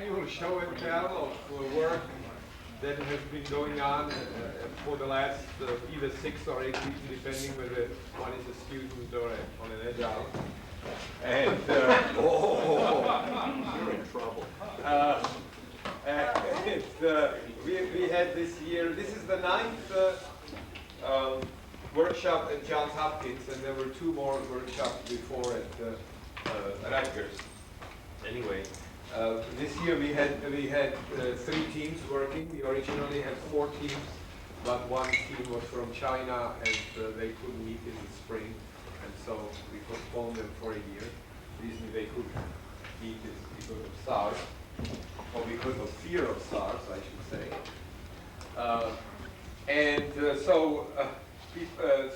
annual show and tell of work that has been going on for the last either 6 or 8 weeks, depending whether one is a student or on an adult. And you're in trouble. We had this year, this is the 9th workshop at Johns Hopkins, and there were 2 more workshops before at Rutgers. Anyway, this year we had 3 teams working. We originally had 4 teams, but 1 team was from China, and they couldn't meet in the spring, and so we postponed them for a year. The reason they couldn't meet is because of SARS, or because of fear of SARS, I should say.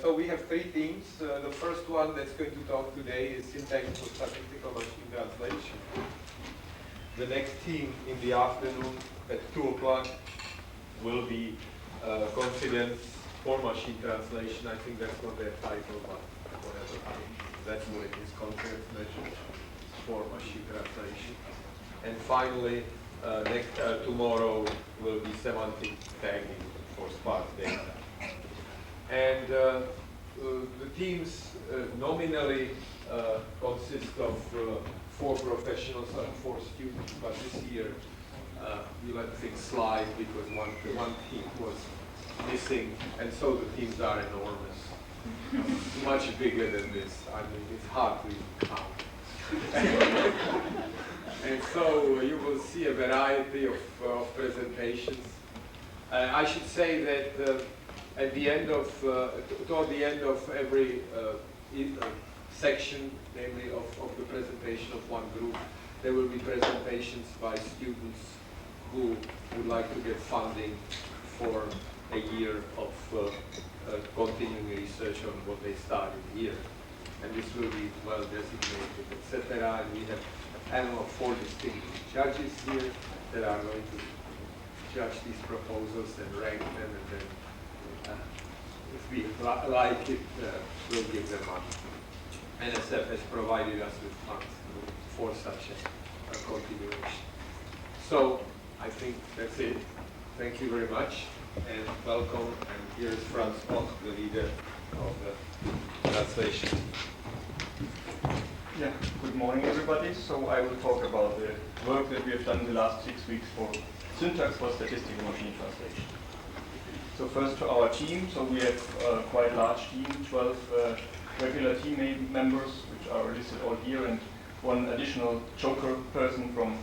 So we have 3 teams. The first one that's going to talk today is syntax for statistical machine translation. The next team in the afternoon at 2 o'clock will be confidence for machine translation. I think that's not their title, but whatever. That's what it is, confidence measures for machine translation. And finally, tomorrow will be semantic tagging for sparse data. And the teams nominally consist of 4 professionals and 4 students, but this year we let things slide because one team was missing, and so the teams are enormous, much bigger than this. I mean, it's hard to even count. And so you will see a variety of presentations. I should say that at the end of, toward the end of every section, namely of the presentation of one group, there will be presentations by students who would like to get funding for a year of continuing research on what they started here. And this will be well designated, etc. And we have a panel of 4 distinguished judges here that are going to judge these proposals and rank them, and then if we like it, we'll give them money. NSF has provided us with funds for such a continuation. So I think that's it. Thank you very much, and welcome. And here is Franz Bock, the leader of the translation. Yeah, good morning everybody. So I will talk about the work that we have done in the last 6 weeks for syntax for statistical machine translation. So first to our team. So we have a quite large team, 12 regular team members, which are listed all here, and 1 additional joker person from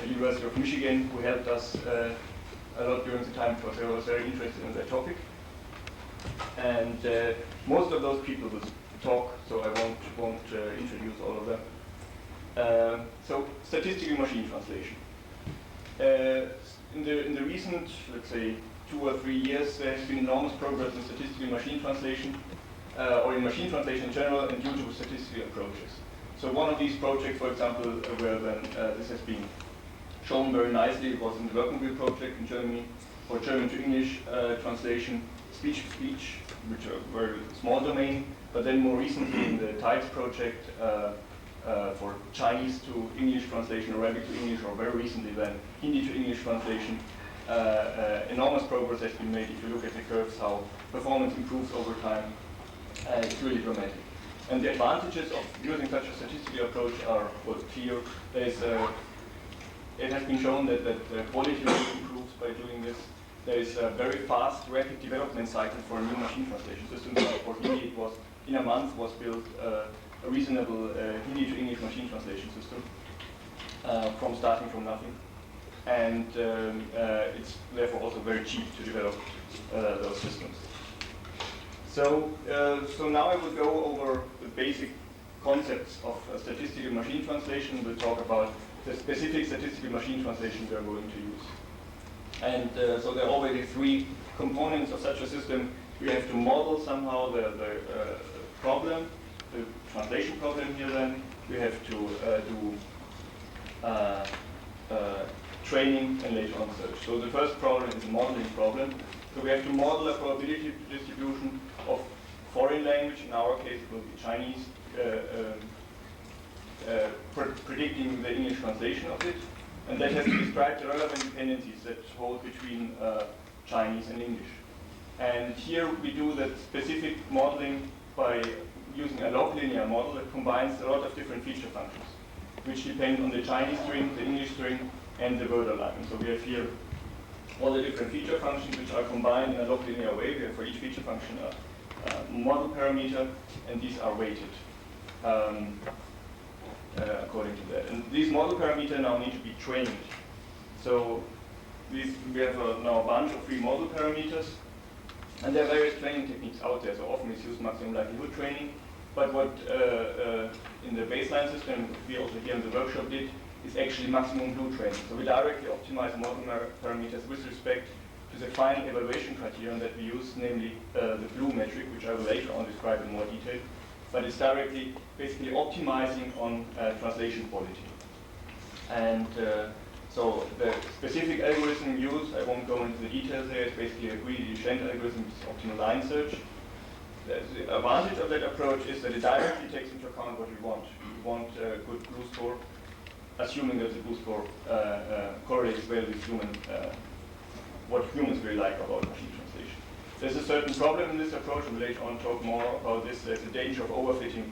the University of Michigan who helped us a lot during the time because they were very interested in that topic. And most of those people will talk, so I won't introduce all of them. So statistical machine translation. In the recent, let's say, 2 or 3 years, there has been enormous progress in statistical machine translation, or in machine translation in general, and due to statistical approaches. So one of these projects, for example, where then this has been shown very nicely, was in the Working project in Germany, for German to English translation, speech to speech, which are a very small domain, but then more recently in the TIDES project for Chinese to English translation, Arabic to English, or very recently then Hindi to English translation. Enormous progress has been made. If you look at the curves, how performance improves over time, it's really dramatic. And the advantages of using such a statistical approach are clear. It has been shown that the quality really improves by doing this. There is a very fast, rapid development cycle for a new machine translation system. For Hindi, it was in a month was built a reasonable Hindi to English machine translation system starting from nothing. And it's therefore also very cheap to develop those systems. So now I will go over the basic concepts of statistical machine translation. We'll talk about the specific statistical machine translation we are going to use. And so there are already 3 components of such a system. We have to model somehow the problem, the translation problem here then. We have to do training and later on search. So the first problem is a modeling problem. So we have to model a probability distribution of foreign language. In our case, it will be Chinese, predicting the English translation of it. And that has to describe the relevant dependencies that hold between Chinese and English. And here we do that specific modeling by using a log linear model that combines a lot of different feature functions, which depend on the Chinese string, the English string, and the word alignment. So we have here all the different feature functions which are combined in a log linear way. We have for each feature function a model parameter, and these are weighted according to that. And these model parameters now need to be trained. So we have now a bunch of free model parameters, and there are various training techniques out there. So often it's used maximum likelihood training, but what in the baseline system we also here in the workshop did is actually maximum blue training. So we directly optimize model parameters with respect to the final evaluation criterion that we use, namely the blue metric, which I will later on describe in more detail. But it's directly basically optimizing on translation quality. And so the specific algorithm used, I won't go into the details there, it's basically a greedy-descent algorithm with optimal line search. The advantage of that approach is that it directly takes into account what we want. We want a good blue score, assuming that the blue score correlates well with what humans really like about machine translation. There's a certain problem in this approach, and we'll later on talk more about this. There's a danger of overfitting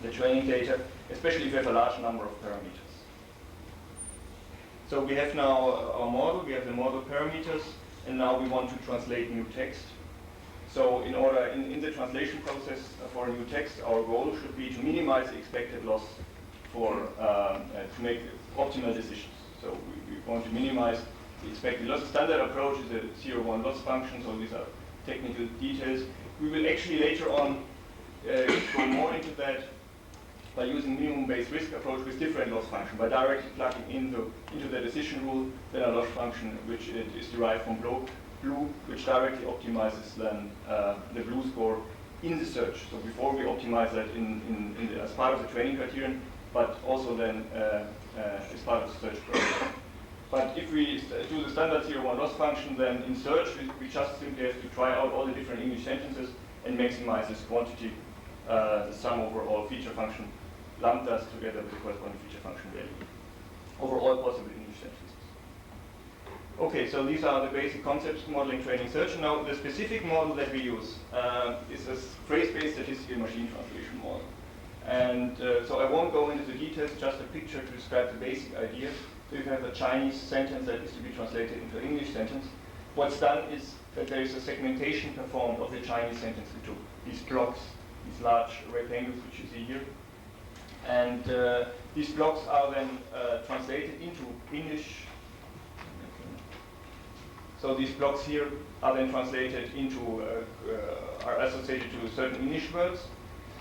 the training data, especially if you have a large number of parameters. So we have now our model, we have the model parameters, and now we want to translate new text. So in the translation process for a new text, our goal should be to minimize the expected loss to make optimal decisions. So we want to minimize the expected loss. The standard approach is a 0-1 loss function, so these are technical details. We will actually later on go more into that by using minimum-based risk approach with different loss function, by directly plugging into the decision rule, then a loss function which is derived from blue, which directly optimizes then the blue score in the search. So before we optimize that as part of the training criterion, but also then as part of the search process. But if we do the standard 0-1 loss function, then in search we just simply have to try out all the different English sentences and maximize this quantity, the sum over all feature function lambdas together with the corresponding feature function value over all possible English sentences. Okay, so these are the basic concepts of modeling, training, search. And now the specific model that we use is a phrase-based statistical machine translation model. And so I won't go into the details, just a picture to describe the basic idea. So you have a Chinese sentence that is to be translated into an English sentence. What's done is that there is a segmentation performed of the Chinese sentence into these blocks, these large rectangles which you see here. And these blocks are then translated into English. So these blocks here are then translated into, are associated to certain English words.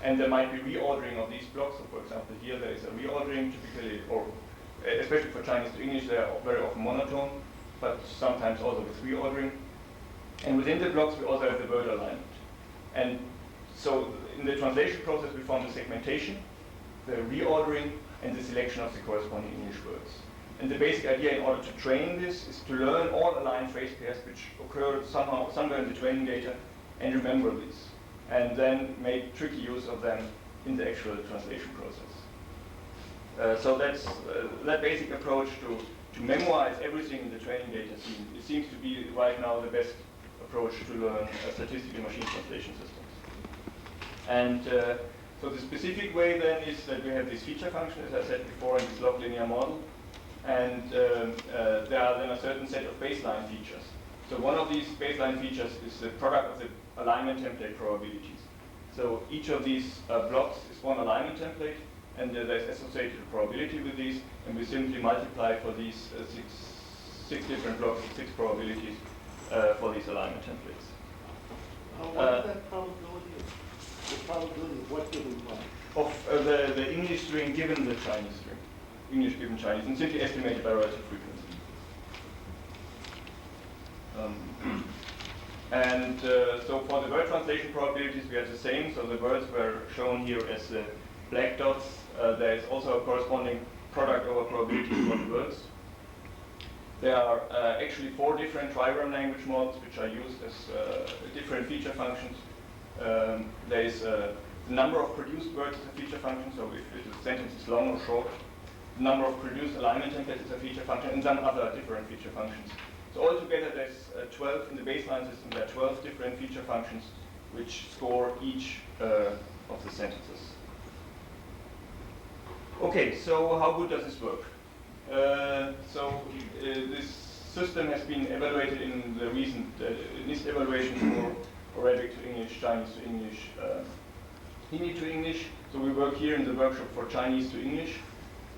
And there might be reordering of these blocks. So for example, here there is a reordering typically, or especially for Chinese to English, they are very often monotone, but sometimes also with reordering. And within the blocks, we also have the word alignment. And so in the translation process, we form the segmentation, the reordering, and the selection of the corresponding English words. And the basic idea in order to train this is to learn all aligned phrase pairs which occur somewhere in the training data and remember these, and then make tricky use of them in the actual translation process. So that's that basic approach to memorize everything in the training data seems to be right now the best approach to learn statistical machine translation systems. And so the specific way then is that we have this feature function, as I said before, in this log linear model. And there are then a certain set of baseline features. So one of these baseline features is the product of the alignment template probabilities. So each of these blocks is one alignment template, and there's associated probability with these, and we simply multiply for these six different blocks, 6 probabilities for these alignment templates. What is that probability? The probability of what given one? Of the English string given the Chinese string. English given Chinese, and simply estimated by relative frequency. So for the word translation probabilities, we have the same. So the words were shown here as the black dots. There is also a corresponding product over probability for the words. There are actually 4 different trireme language models which are used as different feature functions. There is the number of produced words as a feature function, so if the sentence is long or short. number of produced alignment templates is a feature function, and some other different feature functions. So altogether there's 12 in the baseline system. There are 12 different feature functions which score each of the sentences. Okay, so how good does this work? This system has been evaluated in the recent NIST evaluation for Arabic to English, Chinese to English, Hindi to English. So we work here in the workshop for Chinese to English.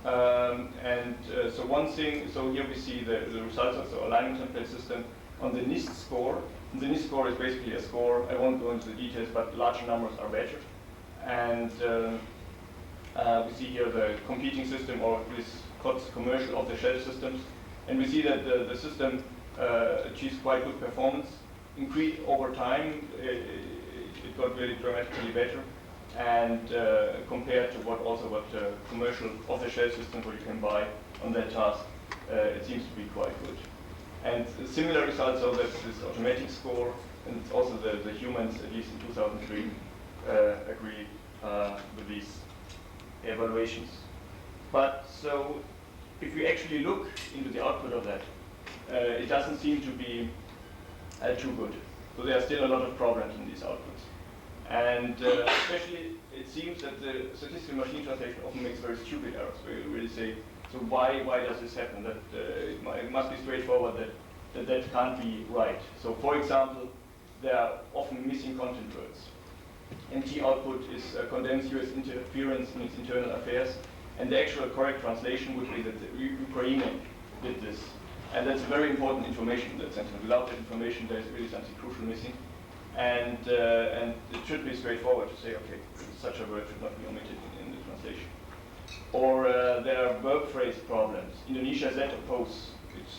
So one thing, so here we see the results of the alignment template system on the NIST score. And the NIST score is basically a score. I won't go into the details, but larger numbers are better. And we see here the competing system, or this commercial off-the-shelf systems. And we see that the system achieves quite good performance. Increase over time, it got really dramatically better. And compared to what commercial off-the-shelf systems what you can buy on that task, it seems to be quite good. And similar results of this automatic score, and also the humans, at least in 2003, agree with these evaluations. But so, if we actually look into the output of that, it doesn't seem to be too good. So there are still a lot of problems in these outputs. And especially, it seems that the statistical machine translation often makes very stupid errors, where you really say, so why does this happen? That it must be straightforward that can't be right. So for example, there are often missing content words. MT output is condensed US interference in its internal affairs, and the actual correct translation would be that Ukraine did this. And that's very important information in that sense. And without that information, there's really something crucial missing. And it should be straightforward to say, okay, such a word should not be omitted in the translation. Or there are verb phrase problems. Indonesia Z oppose, which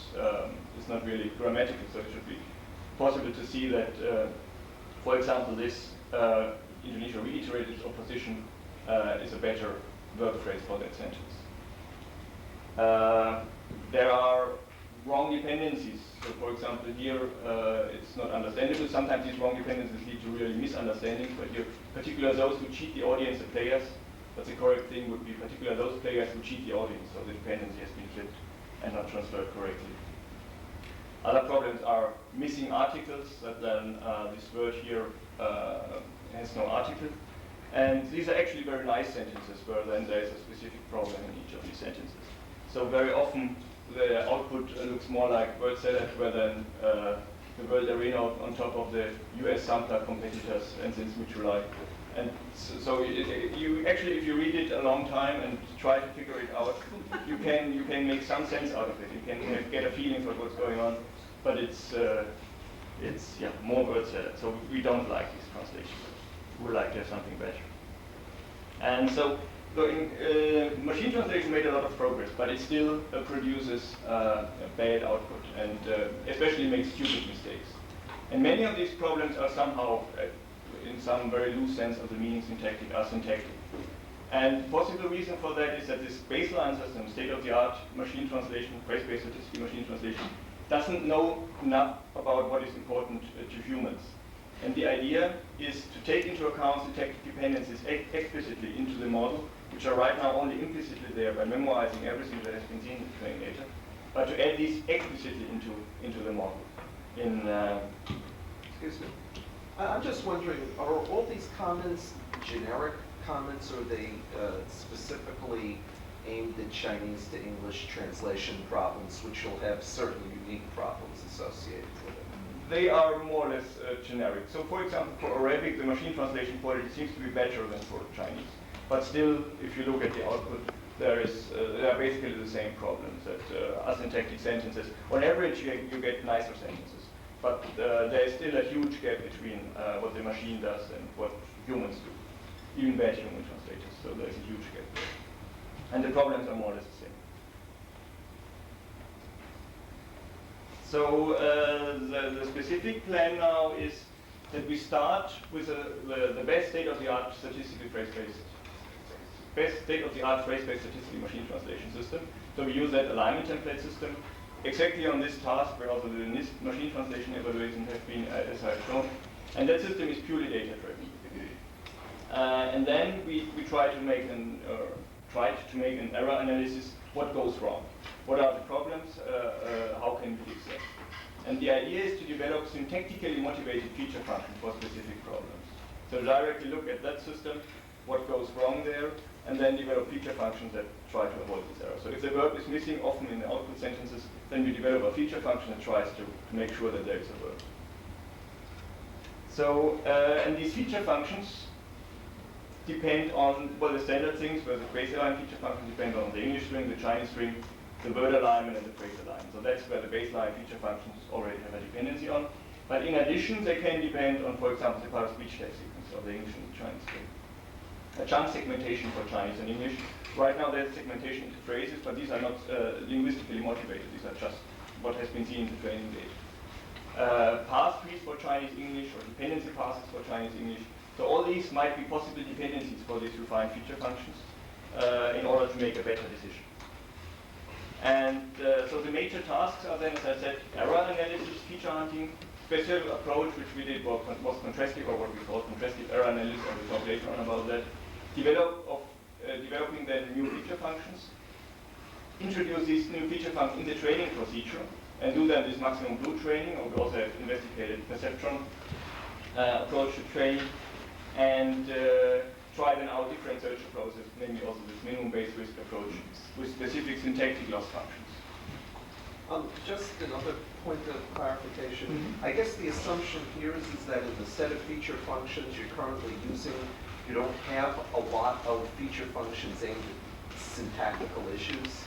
is not really grammatical, so it should be possible to see that, for example, this Indonesia reiterated its opposition is a better verb phrase for that sentence. There are wrong dependencies. So for example here, it's not understandable. Sometimes these wrong dependencies lead to really misunderstandings, but here, particularly those who cheat the audience, the players, but the correct thing would be particularly those players who cheat the audience, so the dependency has been flipped and not transferred correctly. Other problems are missing articles, that then this word here has no article. And these are actually very nice sentences where then there is a specific problem in each of these sentences. So very often the output looks more like word salad, where then the word arena on top of the US sampler competitors and since mid-July. And so you actually, if you read it a long time and try to figure it out, you can make some sense out of it. You can get a feeling for what's going on, but it's more word salad. So we don't like these translations. We would like to have something better. And so machine translation made a lot of progress, but it still produces a bad output, and especially makes stupid mistakes. And many of these problems are somehow, in some very loose sense of the meaning syntactic, are syntactic. And possible reason for that is that this baseline system, state-of-the-art machine translation, phrase-based statistical machine translation, doesn't know enough about what is important to humans. And the idea is to take into account syntactic dependencies explicitly into the model, which are right now only implicitly there by memorizing everything that has been seen in the training data, but to add these explicitly into the model. Excuse me. I'm just wondering, are all these comments generic comments, or are they specifically aimed at Chinese to English translation problems, which will have certain unique problems associated with it? They are more or less generic. So for example, for Arabic, the machine translation quality seems to be better than for Chinese. But still, if you look at the output, there are basically the same problems, that asyntactic sentences. On average, you get nicer sentences. But there is still a huge gap between what the machine does and what humans do, even bad human translators. So there is a huge gap there. And the problems are more or less the same. So the specific plan now is that we start with the best state-of-the-art statistical phrase-based statistical machine translation system. So we use that alignment template system exactly on this task, where also the NIST machine translation evaluation have been, as I've shown. And that system is purely data-driven. And then we tried to make an error analysis what goes wrong, what are the problems, how can we fix them. And the idea is to develop syntactically motivated feature functions for specific problems. So directly look at that system, what goes wrong there, and then develop feature functions that try to avoid this error. So if the verb is missing often in the output sentences, then we develop a feature function that tries to make sure that there is a verb. So, and these feature functions depend on, well, the standard things, where the baseline feature functions depend on the English string, the Chinese string, the word alignment, and the phrase alignment. So that's where the baseline feature functions already have a dependency on. But in addition, they can depend on, for example, the part-of-speech tag sequence of the English and the Chinese string. A chunk segmentation for Chinese and English. Right now there's segmentation into phrases, but these are not linguistically motivated. These are just what has been seen in the training data. Path trees for Chinese English, or dependency passes for Chinese English. So all these might be possible dependencies for these refined feature functions in order to make a better decision. And so the major tasks are then, as I said, error analysis, feature hunting. Special approach which we did was contrastive, or what we call contrastive error analysis, and we'll talk later on about that. Developing then new feature functions. Introduce these new feature functions in the training procedure, and do then this maximum blue training, or we also have investigated perceptron approach to training, and try then our different search approaches, namely also this minimum base risk approach with specific syntactic loss functions. Just another point of clarification. I guess the assumption here is that in the set of feature functions you're currently using, you don't have a lot of feature functions aimed at syntactical issues.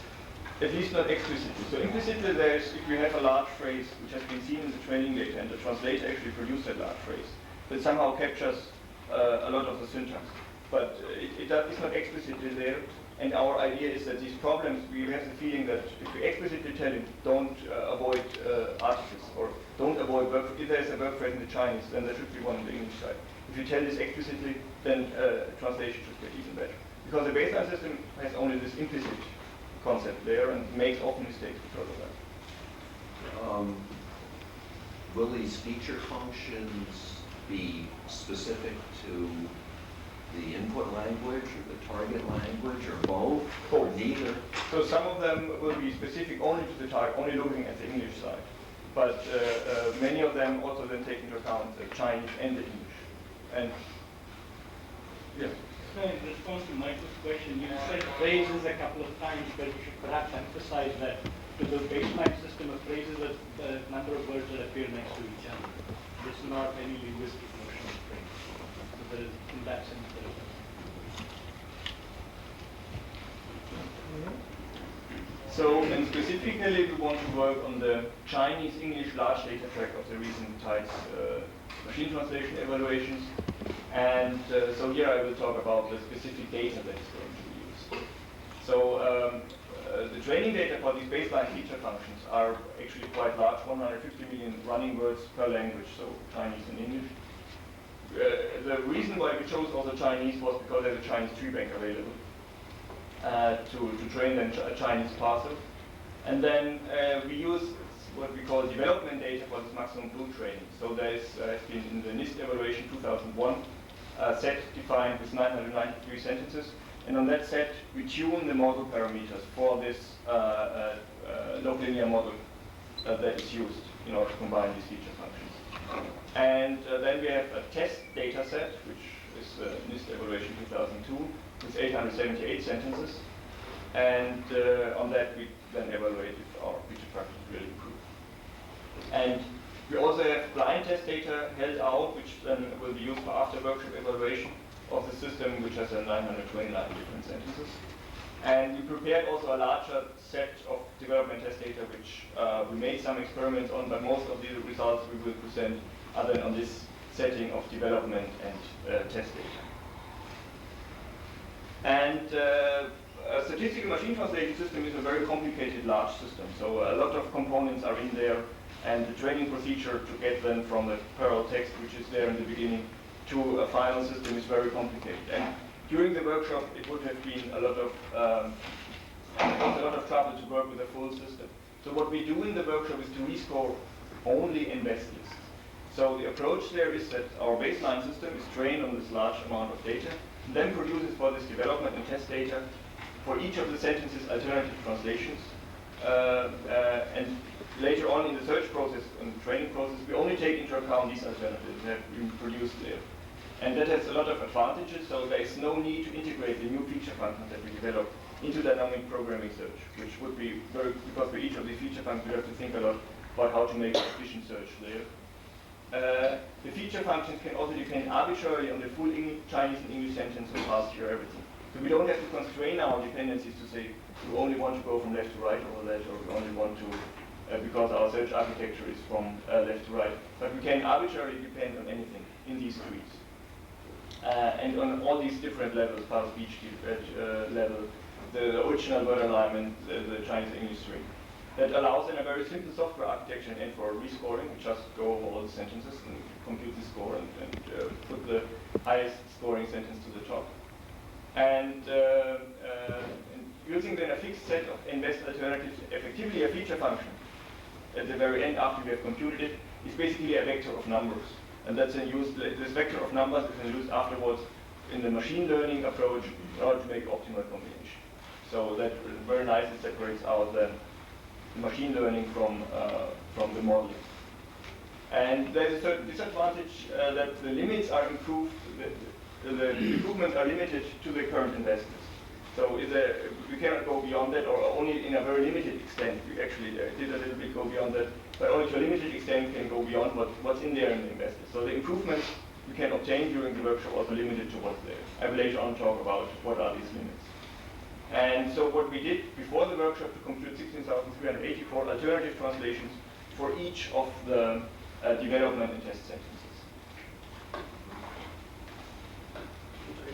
At least not explicitly. So implicitly there's, if you have a large phrase which has been seen in the training data and the translator actually produced that large phrase, that somehow captures a lot of the syntax. But it's not explicitly there. And our idea is that these problems, we have the feeling that if we explicitly tell it, don't avoid articles, or don't avoid verb, if there's a verb phrase in the Chinese, then there should be one on the English side. If you tell this explicitly, then translation should get even better. Because the baseline system has only this implicit concept there and makes often mistakes because of that. Will these feature functions be specific to the input language or the target language or both? Or neither? So some of them will be specific only to the target, only looking at the English side. But many of them also then take into account the Chinese and the English. And yeah. So in response to Michael's question, you said phrases a couple of times, but you should perhaps emphasize that to the baseline system of phrases, the number of words that appear next to each other. This is not any linguistic notion of phrase. So there is, in that sense, there is. So, and specifically we want to work on the Chinese-English large data track of the recent TIDES machine translation evaluations. And so here I will talk about the specific data that is going to be used. So the training data for these baseline feature functions are actually quite large, 150 million running words per language, so Chinese and English. The reason why we chose also Chinese was because there's a Chinese tree bank available to train a Chinese parser. And then we use what we call development data for this maximum blue training. So there has been in the NIST evaluation 2001 set defined with 993 sentences. And on that set, we tune the model parameters for this log linear model that is used in order to combine these feature functions. And then we have a test data set, which is NIST evaluation 2002, with 878 sentences. And on that, we then evaluate if our feature functions really improve. And we also have blind test data held out, which then will be used for after workshop evaluation of the system, which has 929 different sentences. And we prepared also a larger set of development test data, which we made some experiments on, but most of the results we will present are then on this setting of development and test data. And a statistical machine translation system is a very complicated large system. So a lot of components are in there, and the training procedure to get them from the parallel text, which is there in the beginning, to a final system is very complicated. And during the workshop, it would have been a lot of trouble to work with a full system. So what we do in the workshop is to rescore only in best lists. So the approach there is that our baseline system is trained on this large amount of data, and then produces for this development and test data for each of the sentences alternative translations. And later on in the search process and the training process, we only take into account these alternatives that have been produced there. And that has a lot of advantages, so there is no need to integrate the new feature functions that we develop into dynamic programming search, which would be very, because for each of these feature functions we have to think a lot about how to make efficient search there. The feature functions can also depend arbitrarily on the full Chinese and English sentence or pass through everything. So we don't have to constrain our dependencies to say we only want to go from left to right or that, or we only want to, because our search architecture is from left to right. But we can arbitrarily depend on anything in these trees. And on all these different levels, part of each level, the original word alignment, the Chinese English string. That allows in a very simple software architecture and for rescoring, we just go over all the sentences and compute the score and put the highest scoring sentence to the top. And using then a fixed set of invest alternatives, effectively a feature function at the very end after we have computed it, is basically a vector of numbers. And that's then used, this vector of numbers is then used afterwards in the machine learning approach in order to make optimal combination. So that very nicely separates out the machine learning from the modeling. And there's a certain disadvantage that the limits are improved, the improvements are limited to the current investors. So we cannot go beyond that, or only in a very limited extent. We actually did a little bit go beyond that, but only to a limited extent can go beyond what's in there in the investors. So the improvements we can obtain during the workshop are also limited to what's there. I will later on talk about what are these limits. And so what we did before the workshop to compute 16,384 alternative translations for each of the development and test sentences.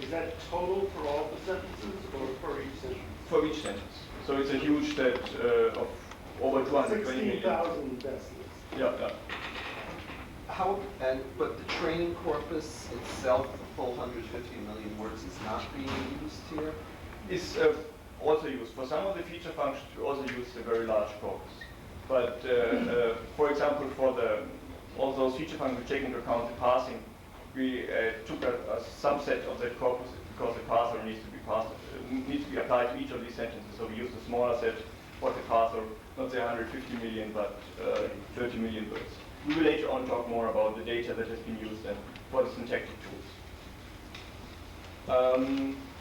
Is that total for all the sentences or for each sentence? For each sentence. So it's a huge set of over 220 million. 16,000 decimals. Yeah, yeah. But the training corpus itself, the full 150 million words, is not being used here? Is also used. For some of the feature functions, we also use a very large corpus. But for example, for all those feature functions we take into account the parsing, we took a subset of that corpus because the parser needs to be applied to each of these sentences. So we used a smaller set for the parser, not say 150 million, but 30 million words. We will later on talk more about the data that has been used for the syntactic tools.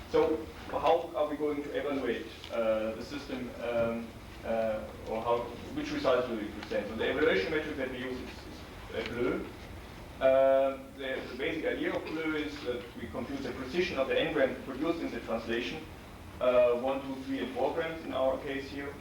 So how are we going to evaluate the system, or which results will we present? So the evaluation metric that we use is BLEU. The basic idea of BLEU is that we compute the precision of the n-gram produced in the translation, 1, 2, 3, and 4 grams in our case here,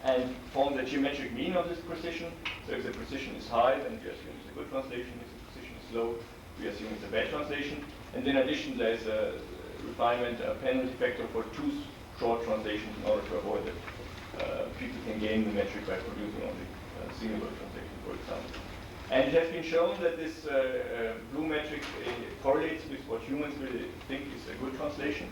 and form the geometric mean of this precision. So if the precision is high, then we assume it's a good translation. If the precision is low, we assume it's a bad translation. And in addition, there's a refinement, a penalty factor for too short translations in order to avoid that people can gain the metric by producing only a single word translation, for example. And it has been shown that this blue metric correlates with what humans really think is a good translation.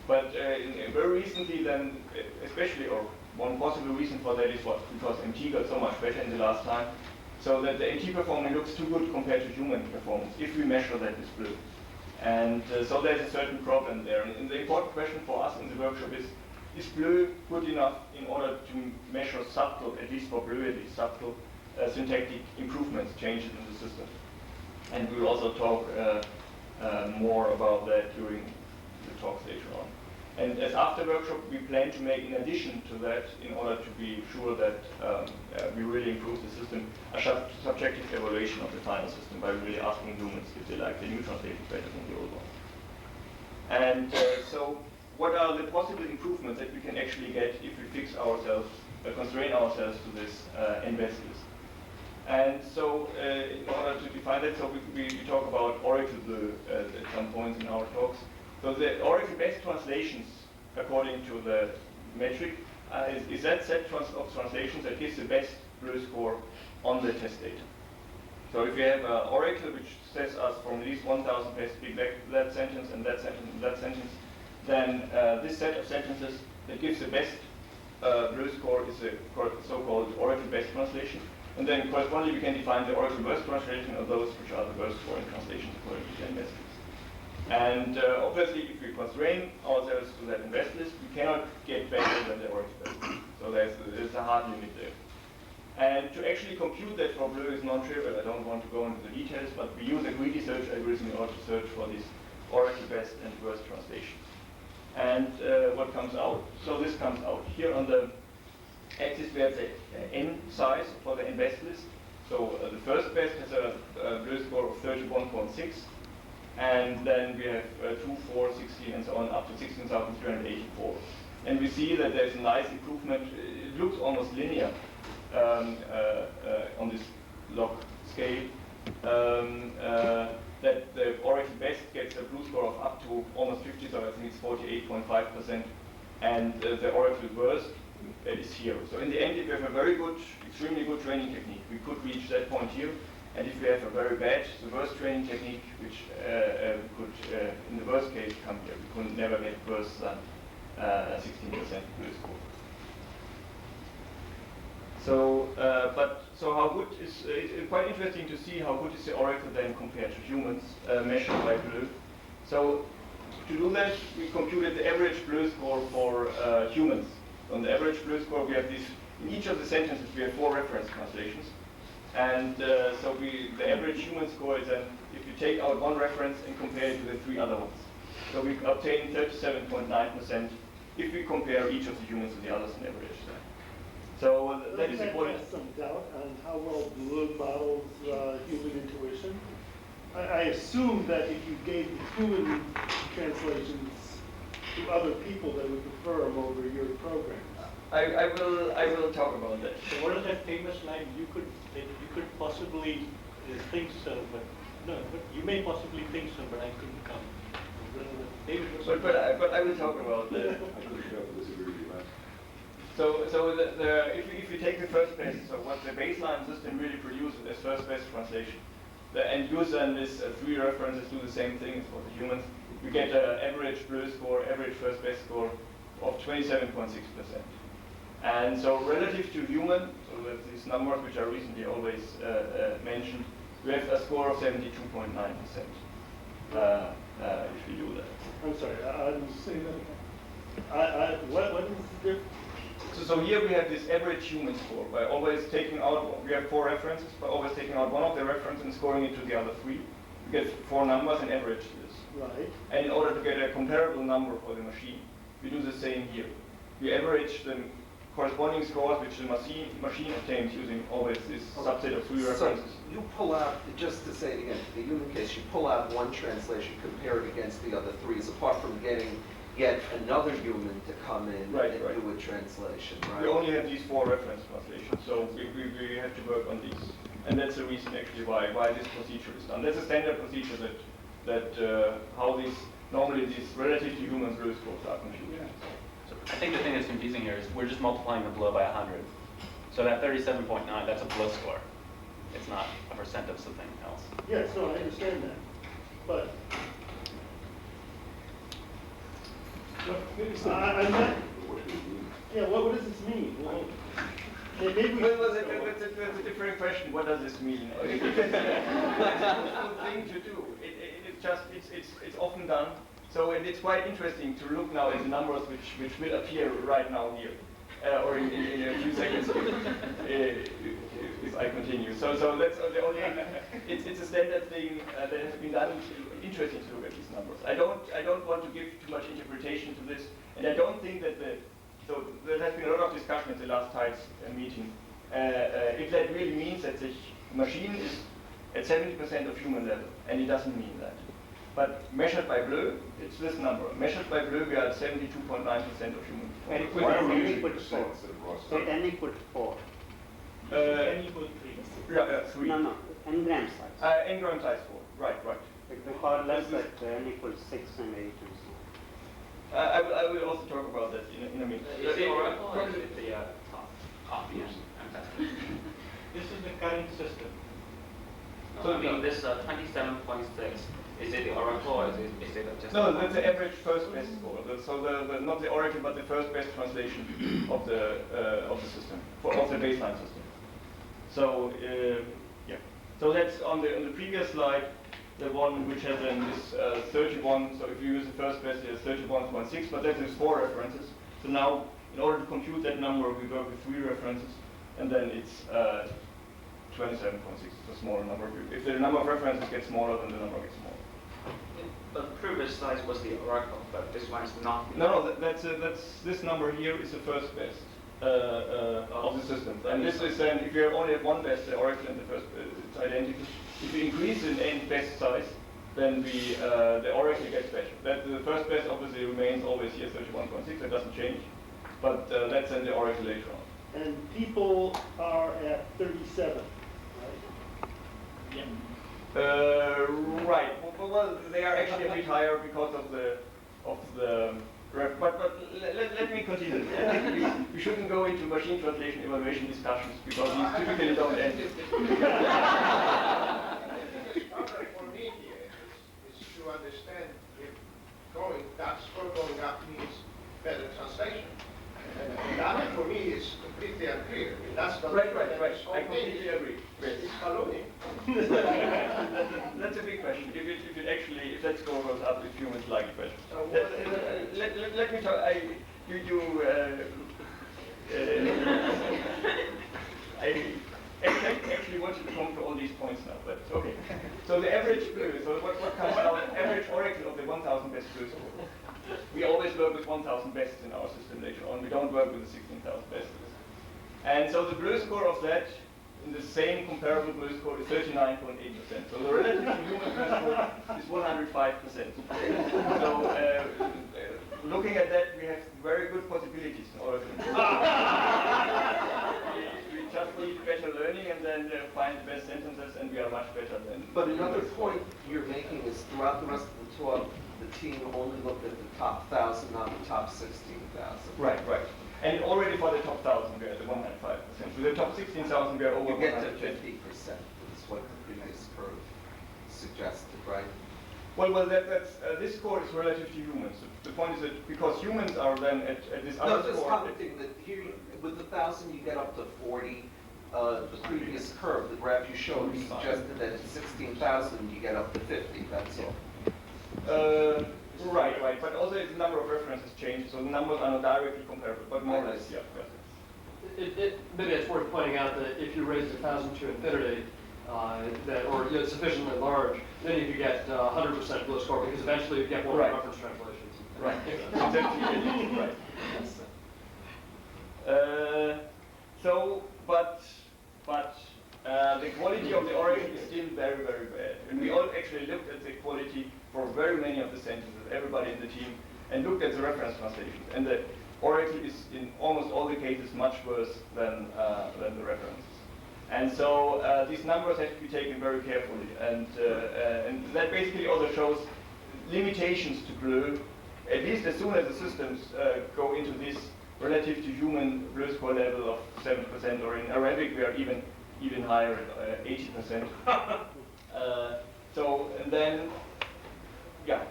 But very recently then, especially, or one possible reason for that is because MT got so much better in the last time, so that the MT performance looks too good compared to human performance if we measure that with blue. And so there's a certain problem there. And the important question for us in the workshop is blue good enough in order to measure subtle, at least for blue, at least subtle syntactic improvements, changes in the system. And we will also talk more about that during the talks later on. And as after workshop, we plan to make, in addition to that, in order to be sure that we really improve the system, a subjective evaluation of the final system by really asking humans if they like the new translation better than the old one. And so, what are the possible improvements that we can actually get if we fix ourselves, constrain ourselves to this invest list? And so, in order to define that, so we talk about Oracle Blue at some points in our talks. So the Oracle best translations, according to the metric, is that set of translations that gives the best blue score on the test data. So if you have Oracle, which says us from at least 1,000 pages that sentence and that sentence and that sentence, then this set of sentences that gives the best blue score is the so-called Oracle best translation. And then correspondingly we can define the Oracle worst translation of those which are the worst scoring translations according to the investors. And obviously, if we constrain ourselves to that invest list, we cannot get better than the Oracle best. So there's a hard limit there. And to actually compute that for Bleu is non-trivial. I don't want to go into the details, but we use a greedy search algorithm in order to search for this Oracle best and worst translation. And what comes out? So this comes out. Here on the axis we have the n size for the invest list. So the first best has a Bleu score of 31.6. And then we have 2, 4, 16, and so on, up to 16,384. And we see that there's a nice improvement. It looks almost linear on this log scale. That the Oracle best gets a Blue score of up to almost 50, so I think it's 48.5%. And the Oracle worst is here. So in the end, if you have a very good, extremely good training technique, we could reach that point here. And if we have a very bad, the worst training technique, which could, in the worst case, come here, we could never get worse than 16% Blue score. So, so how good is, it's quite interesting to see how good is the Oracle then compared to humans measured by Bleu. So to do that, we computed the average Bleu score for humans. On the average Bleu score, we have this, in each of the sentences, we have 4 reference translations. And so the average human score is then, if you take out one reference and compare it to the 3 other ones. So we obtain 37.9% if we compare each of the humans to the others on average. So that is important. Cast some doubt on how well Bleu models human intuition. I assume that if you gave human translations to other people, they would prefer them over your program. I will talk about that. So what is that famous line? You could possibly think so, but no, but you may possibly think so, but I couldn't come. But I will talk about that. So if you take the first best, so what the baseline system really produces as first best translation, and use then this 3 references do the same thing as for the humans, you get an average Bleu score, average first best score of 27.6%. And so relative to human, so that's these numbers which are recently always mentioned, we have a score of 72.9% if we do that. I'm sorry, I'm saying that again. What is the difference? So here we have this average human score by always taking out, we have 4 references, by always taking out one of the references and scoring it to the other 3. We get 4 numbers and average this. Right. And in order to get a comparable number for the machine, we do the same here. We average the corresponding scores which the machine obtains using always this subset of 3 references. So you pull out, just to say it again, the human case, you pull out one translation, compare it against the other 3s, apart from getting yet another human to come in and do a translation, right? We only have these 4 reference translations, so we have to work on these. And that's the reason actually why this procedure is done. That's a standard procedure that how these, normally these relative to human Bleu scores are computed. So I think the thing that's confusing here is we're just multiplying the Bleu by 100. So that 37.9, that's a Bleu score. It's not a percent of something else. Yes, no, I understand that. But I'm not, yeah, what does this mean? Well, maybe that's a different question. What does this mean? It's a difficult thing to do. It's often done. So it's quite interesting to look now at the numbers which will appear right now here, or in a few seconds here, if I continue. So that's the only. It's a standard thing that has been done. Interesting to look at these numbers. I don't want to give too much interpretation to this, and I don't think that so there has been a lot of discussion at the last TIDES meeting. If that really means that the machine is at 70% of human level, and it doesn't mean that. But measured by Bleu, it's this number. Measured by Bleu, we are at 72.9% of human. N equal 4. So N equal 4. N equal 3. Yeah, 3. No, N gram size. N gram size 4. Right. Because less at N equals 6 and 8 and so on. I will also talk about that in a minute. Is the Oracle or is it the copy? This is the current system. So I mean, this 27.6, is it the Oracle or is it just? No, that's the average first best score. So not the Oracle, but the first best translation of the system, of the baseline system. So yeah. So that's on the previous slide. the one which has then this 31, so if you use the first best, it has 31.6, but that is 4 references. So now, in order to compute that number, we work with 3 references, and then it's 27.6, it's a smaller number. If the number of references gets smaller, then the number gets smaller. But previous size was the oracle, but this one is not. No, that's this number here is the first best of the system. And this is then, if you only have one best, the oracle and the first, it's identical. If you increase the end best size, then the oracle gets better. The first best obviously remains always here 31.6, that doesn't change. But that's then the oracle later on. And people are at 37, right? Yeah. Right. Well, they are actually a bit higher because of the but let me continue. We shouldn't go into machine translation evaluation discussions because these typically don't end. The problem for me here is to understand if that score going up means better translation. And that for me is completely unclear. That's the Right. I completely agree. It's ballooning. That's a big question. If that score goes up, if humans like the question. Let me talk. I actually wanted to come to all these points now, but okay. So the average blue. So what comes out? Average oracle of the 1,000 best blue score. We always work with 1,000 bests in our system later on. We don't work with the 16,000 bests. And so the blue score of that, in the same comparable blue score, is 39.8%. So the relative to human blue score is 105%. So looking at that, we have very good possibilities in order to improve. We just need better learning and then find the best sentences, and we are much better than. But another point you're making is throughout the rest of the talk, the team only looked at the top 1,000, not the top 16,000. Right. And already for the top 1,000, we are at the 105%. With the top 16,000, we are over 150%. You get to 50%, is what the previous curve suggested, right? Well, this score is relative to humans. The point is that because humans are then at this other No, just score. commenting that here, with the 1,000, you get up to 40. The previous curve, the graph you showed, suggested that at 16,000, you get up to 50, that's all. Right. But also the number of references changes, so the numbers are not directly comparable, but more or less, yeah. Maybe it's worth pointing out that if you raise 1,000 to infinity, or sufficiently large, then you could get 100% blue score because eventually you get more Right. reference translations. Right. Exactly. Right. The quality of the oracle is still very, very bad. And we all actually looked at the quality for very many of the sentences, everybody in the team, and looked at the reference translations. And the oracle is, in almost all the cases, much worse than the references. And so these numbers have to be taken very carefully. And that basically also shows limitations to blue, at least as soon as the systems go into this relative to human blue score level of 7%, or in Arabic we are even higher at 80%. And then, yeah,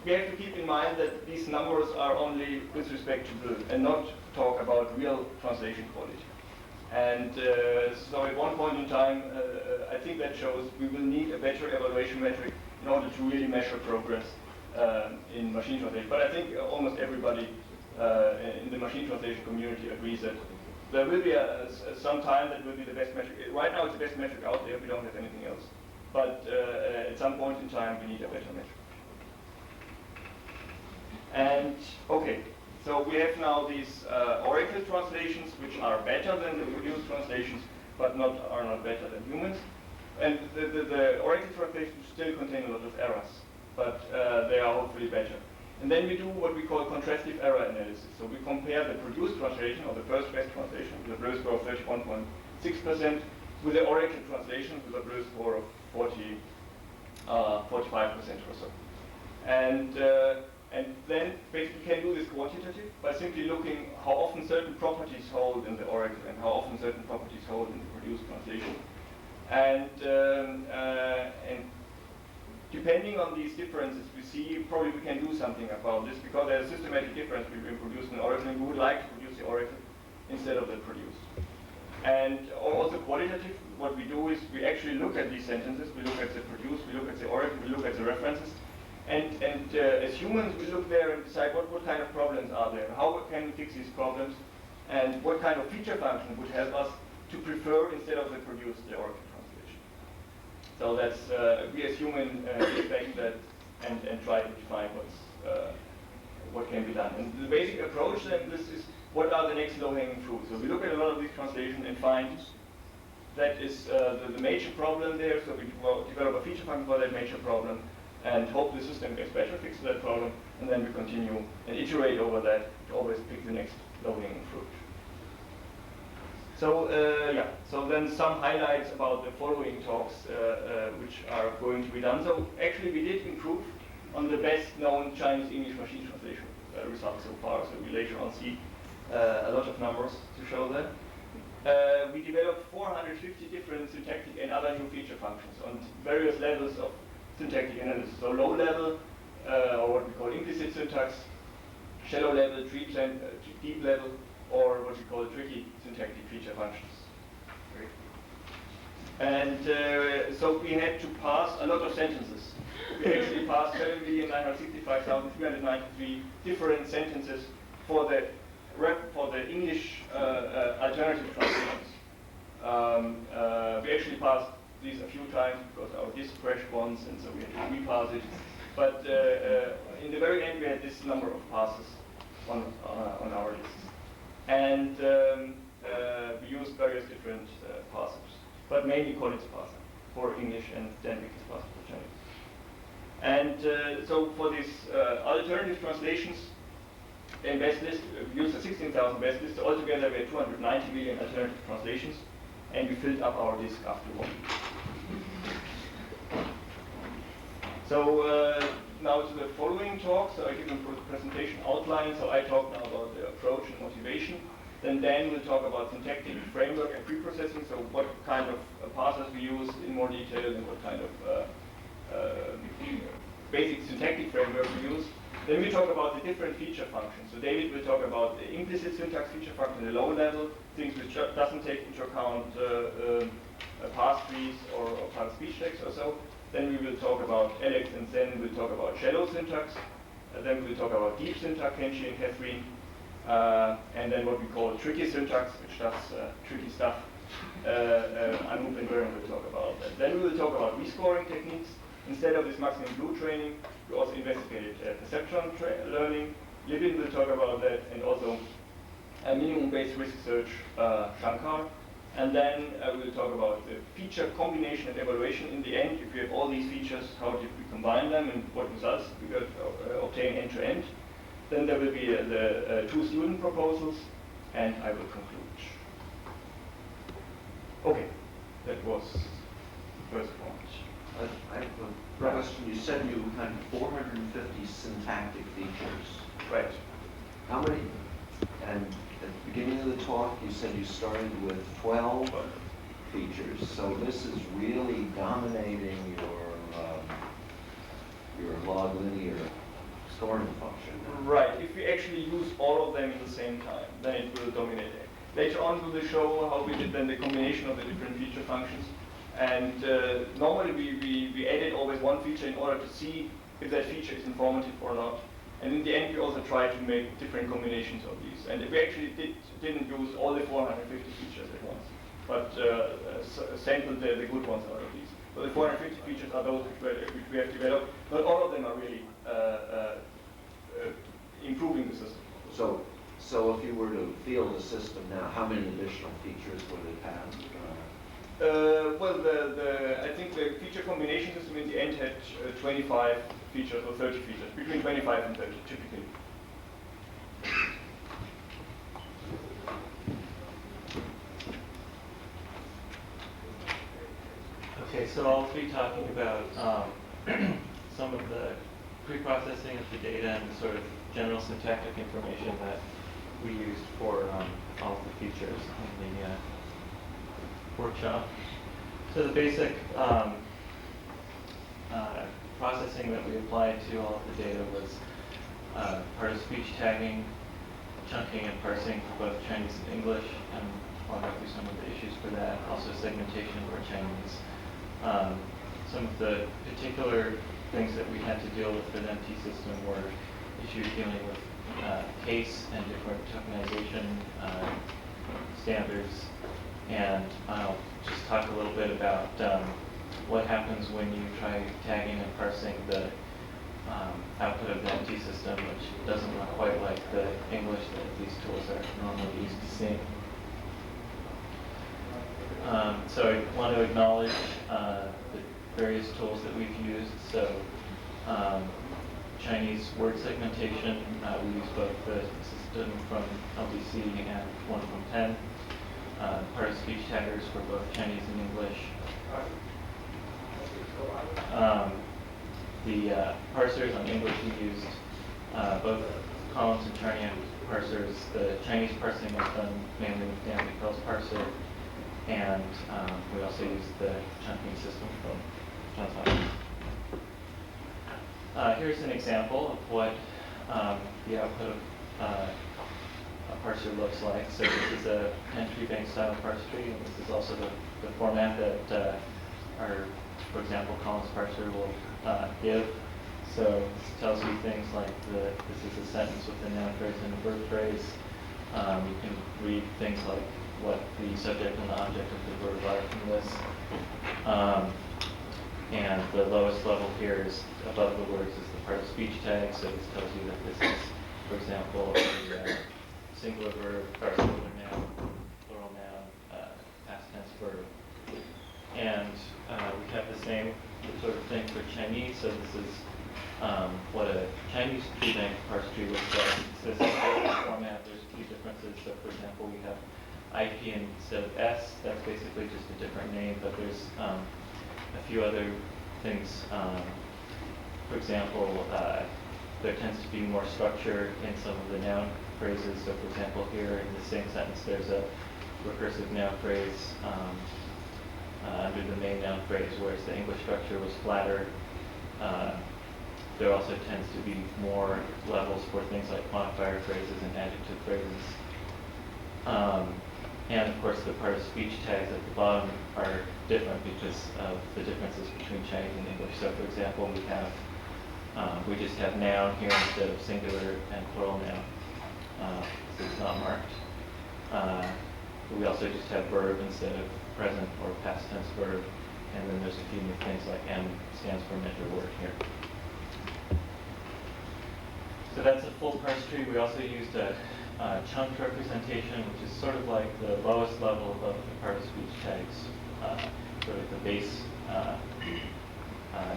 we have to keep in mind that these numbers are only with respect to blue and not talk about real translation quality. And so at one point in time, I think that shows we will need a better evaluation metric in order to really measure progress in machine translation. But I think almost everybody in the machine translation community agrees that there will be some time that will be the best metric. Right now it's the best metric out there, we don't have anything else. But at some point in time we need a better metric. And okay, so we have now these oracle translations which are better than the produced translations, but are not better than humans. And the oracle translations still contain a lot of errors, but they are hopefully better. And then we do what we call contrastive error analysis. So we compare the produced translation, or the first best translation, with a blue score of 31.6%, with the oracle translation with a blue score of 45% or so. And then basically can do this quantitative by simply looking how often certain properties hold in the oracle and how often certain properties hold in the produced translation. And depending on these differences we see, probably we can do something about this because there's a systematic difference between produced and oracle, and we would like to produce the oracle instead of the produced. And also qualitative, what we do is we actually look at these sentences, we look at the produce, we look at the origin, we look at the references. And as humans, we look there and decide what kind of problems are there, how can we fix these problems, and what kind of feature function would help us to prefer instead of the produce the origin translation. So that's, we as humans expect that and try to define what can be done. And the basic approach then, this is what are the next low-hanging fruits. So we look at a lot of these translations and find that is the major problem there, so we develop a feature function for that major problem and hope the system gets better, fixes that problem, and then we continue and iterate over that to always pick the next low-hanging fruit. So so then some highlights about the following talks which are going to be done. So actually we did improve on the best known Chinese English machine translation results so far, so we later on see a lot of numbers to show that. We developed 450 different syntactic and other new feature functions on various levels of syntactic analysis. So low level, or what we call implicit syntax, shallow level, deep level, or what we call tricky syntactic feature functions. And so we had to pass a lot of sentences. We actually passed 7,965,393 different sentences for the English alternative translations. We actually passed these a few times because our disk crashed once, and so we had to repass it. But in the very end, we had this number of passes on our list. And we used various different parsers, but mainly Collins parser for English and Denwick's parser for Chinese. And so for these alternative translations in best list, we used a 16,000 best list. So altogether, we had 290 million alternative translations, and we filled up our disk after 1 week. So now to the following talk. So I give a presentation outline. So I talk now about the approach and motivation. Then Dan will talk about syntactic framework and preprocessing. So what kind of parsers we use in more detail and what kind of basic syntactic framework we use. Then we talk about the different feature functions. So David will talk about the implicit syntax feature function at the low level, things which doesn't take into account parse trees or part of speech tags or so. Then we will talk about Alex, and then we'll talk about shallow syntax. Then we'll talk about deep syntax, Kenshi and Catherine. And then what we call tricky syntax, which does tricky stuff. Anoop and Graham will talk about that. Then we will talk about rescoring techniques. Instead of this maximum blue training, we also investigated perception learning. Libin will talk about that, and also minimum-based risk search, Shankar. And then we'll talk about the feature combination and evaluation in the end. If we have all these features, how did we combine them and what results we got obtain end-to-end. Then there will be the 2 student proposals, and I will conclude. Okay, that was the first point. I have a question. You said you had 450 syntactic features. Right. How many? And at the beginning of the talk, you said you started with 12 features. So this is really dominating your log linear scoring function. Right. If we actually use all of them at the same time, then it will dominate it. Later on, we will show how we did then the combination of the different feature functions. And normally we edit always one feature in order to see if that feature is informative or not. And in the end, we also try to make different combinations of these. And we actually didn't use all the 450 features at once, but sampled the good ones out of these. So the 450 features are those which we have developed. Not all of them are really improving the system. So if you were to field the system now, how many additional features would it have? Well, I think the feature combination system in the end had 25 features or 30 features, between 25 and 30 typically. Okay, so I'll be talking about some of the pre-processing of the data and the sort of general syntactic information that we used for all of the features in the workshop. So the basic processing that we applied to all of the data was part of speech tagging, chunking and parsing for both Chinese and English, and I'll go through some of the issues for that, also segmentation for Chinese. Some of the particular things that we had to deal with for the MT system were issues dealing with case and different tokenization standards. And I'll just talk a little bit about what happens when you try tagging and parsing the output of the MT system, which doesn't look quite like the English that these tools are normally used to seeing. So I want to acknowledge the various tools that we've used. So Chinese word segmentation, we use both the system from LDC and one from Penn. Part of speech taggers for both Chinese and English. The parsers on English we used both Collins and Charniak parsers. The Chinese parsing was done mainly with Dan McPell's parser, and we also used the chunking system from Johns Hopkins. Here's an example of what the output of a parser looks like. So this is a 10-tree bank style parse tree, and this is also the format that our, for example, Collins parser will give. So this tells you things like this is a sentence with a noun phrase and a verb phrase. You can read things like what the subject and the object of the verb are from this. And the lowest level here is above the words is the part of speech tag. So this tells you that this is, for example, a singular verb, or singular noun, plural noun, past tense verb. And we have the same sort of thing for Chinese. So this is what a Chinese tree bank parse tree looks like. This is the format. There's a few differences. So for example, we have IP instead of S. That's basically just a different name, but there's a few other things. For example, there tends to be more structure in some of the noun phrases. So for example, here in the same sentence, there's a recursive noun phrase under the main noun phrase, whereas the English structure was flatter. There also tends to be more levels for things like modifier phrases and adjective phrases. And of course, the part of speech tags at the bottom are different because of the differences between Chinese and English. So for example, we just have noun here instead of singular and plural noun. So it's not marked. We also just have verb instead of present or past tense verb. And then there's a few new things like M stands for measure word here. So that's a full parse tree. We also used a chunk representation, which is sort of like the lowest level of the part of speech tags, sort of the base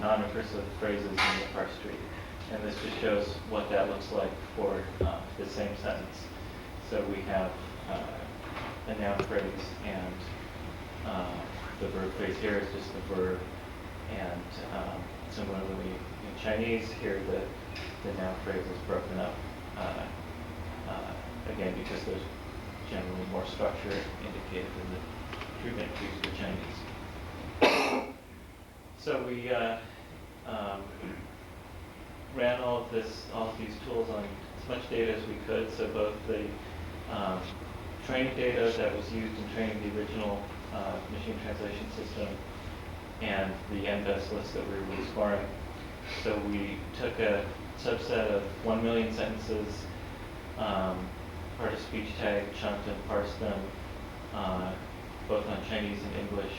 non-recursive phrases in the parse tree. And this just shows what that looks like for the same sentence. So we have a noun phrase, and the verb phrase here is just the verb. And similarly in Chinese, here the noun phrase is broken up. Again, because there's generally more structure indicated in the tree bank trees for Chinese. So we ran all of these tools on as much data as we could. So both the training data that was used in training the original machine translation system and the NBEST list that we were rescoring. So we took a subset of 1 million sentences, part of speech tag, chunked and parsed them, both on Chinese and English.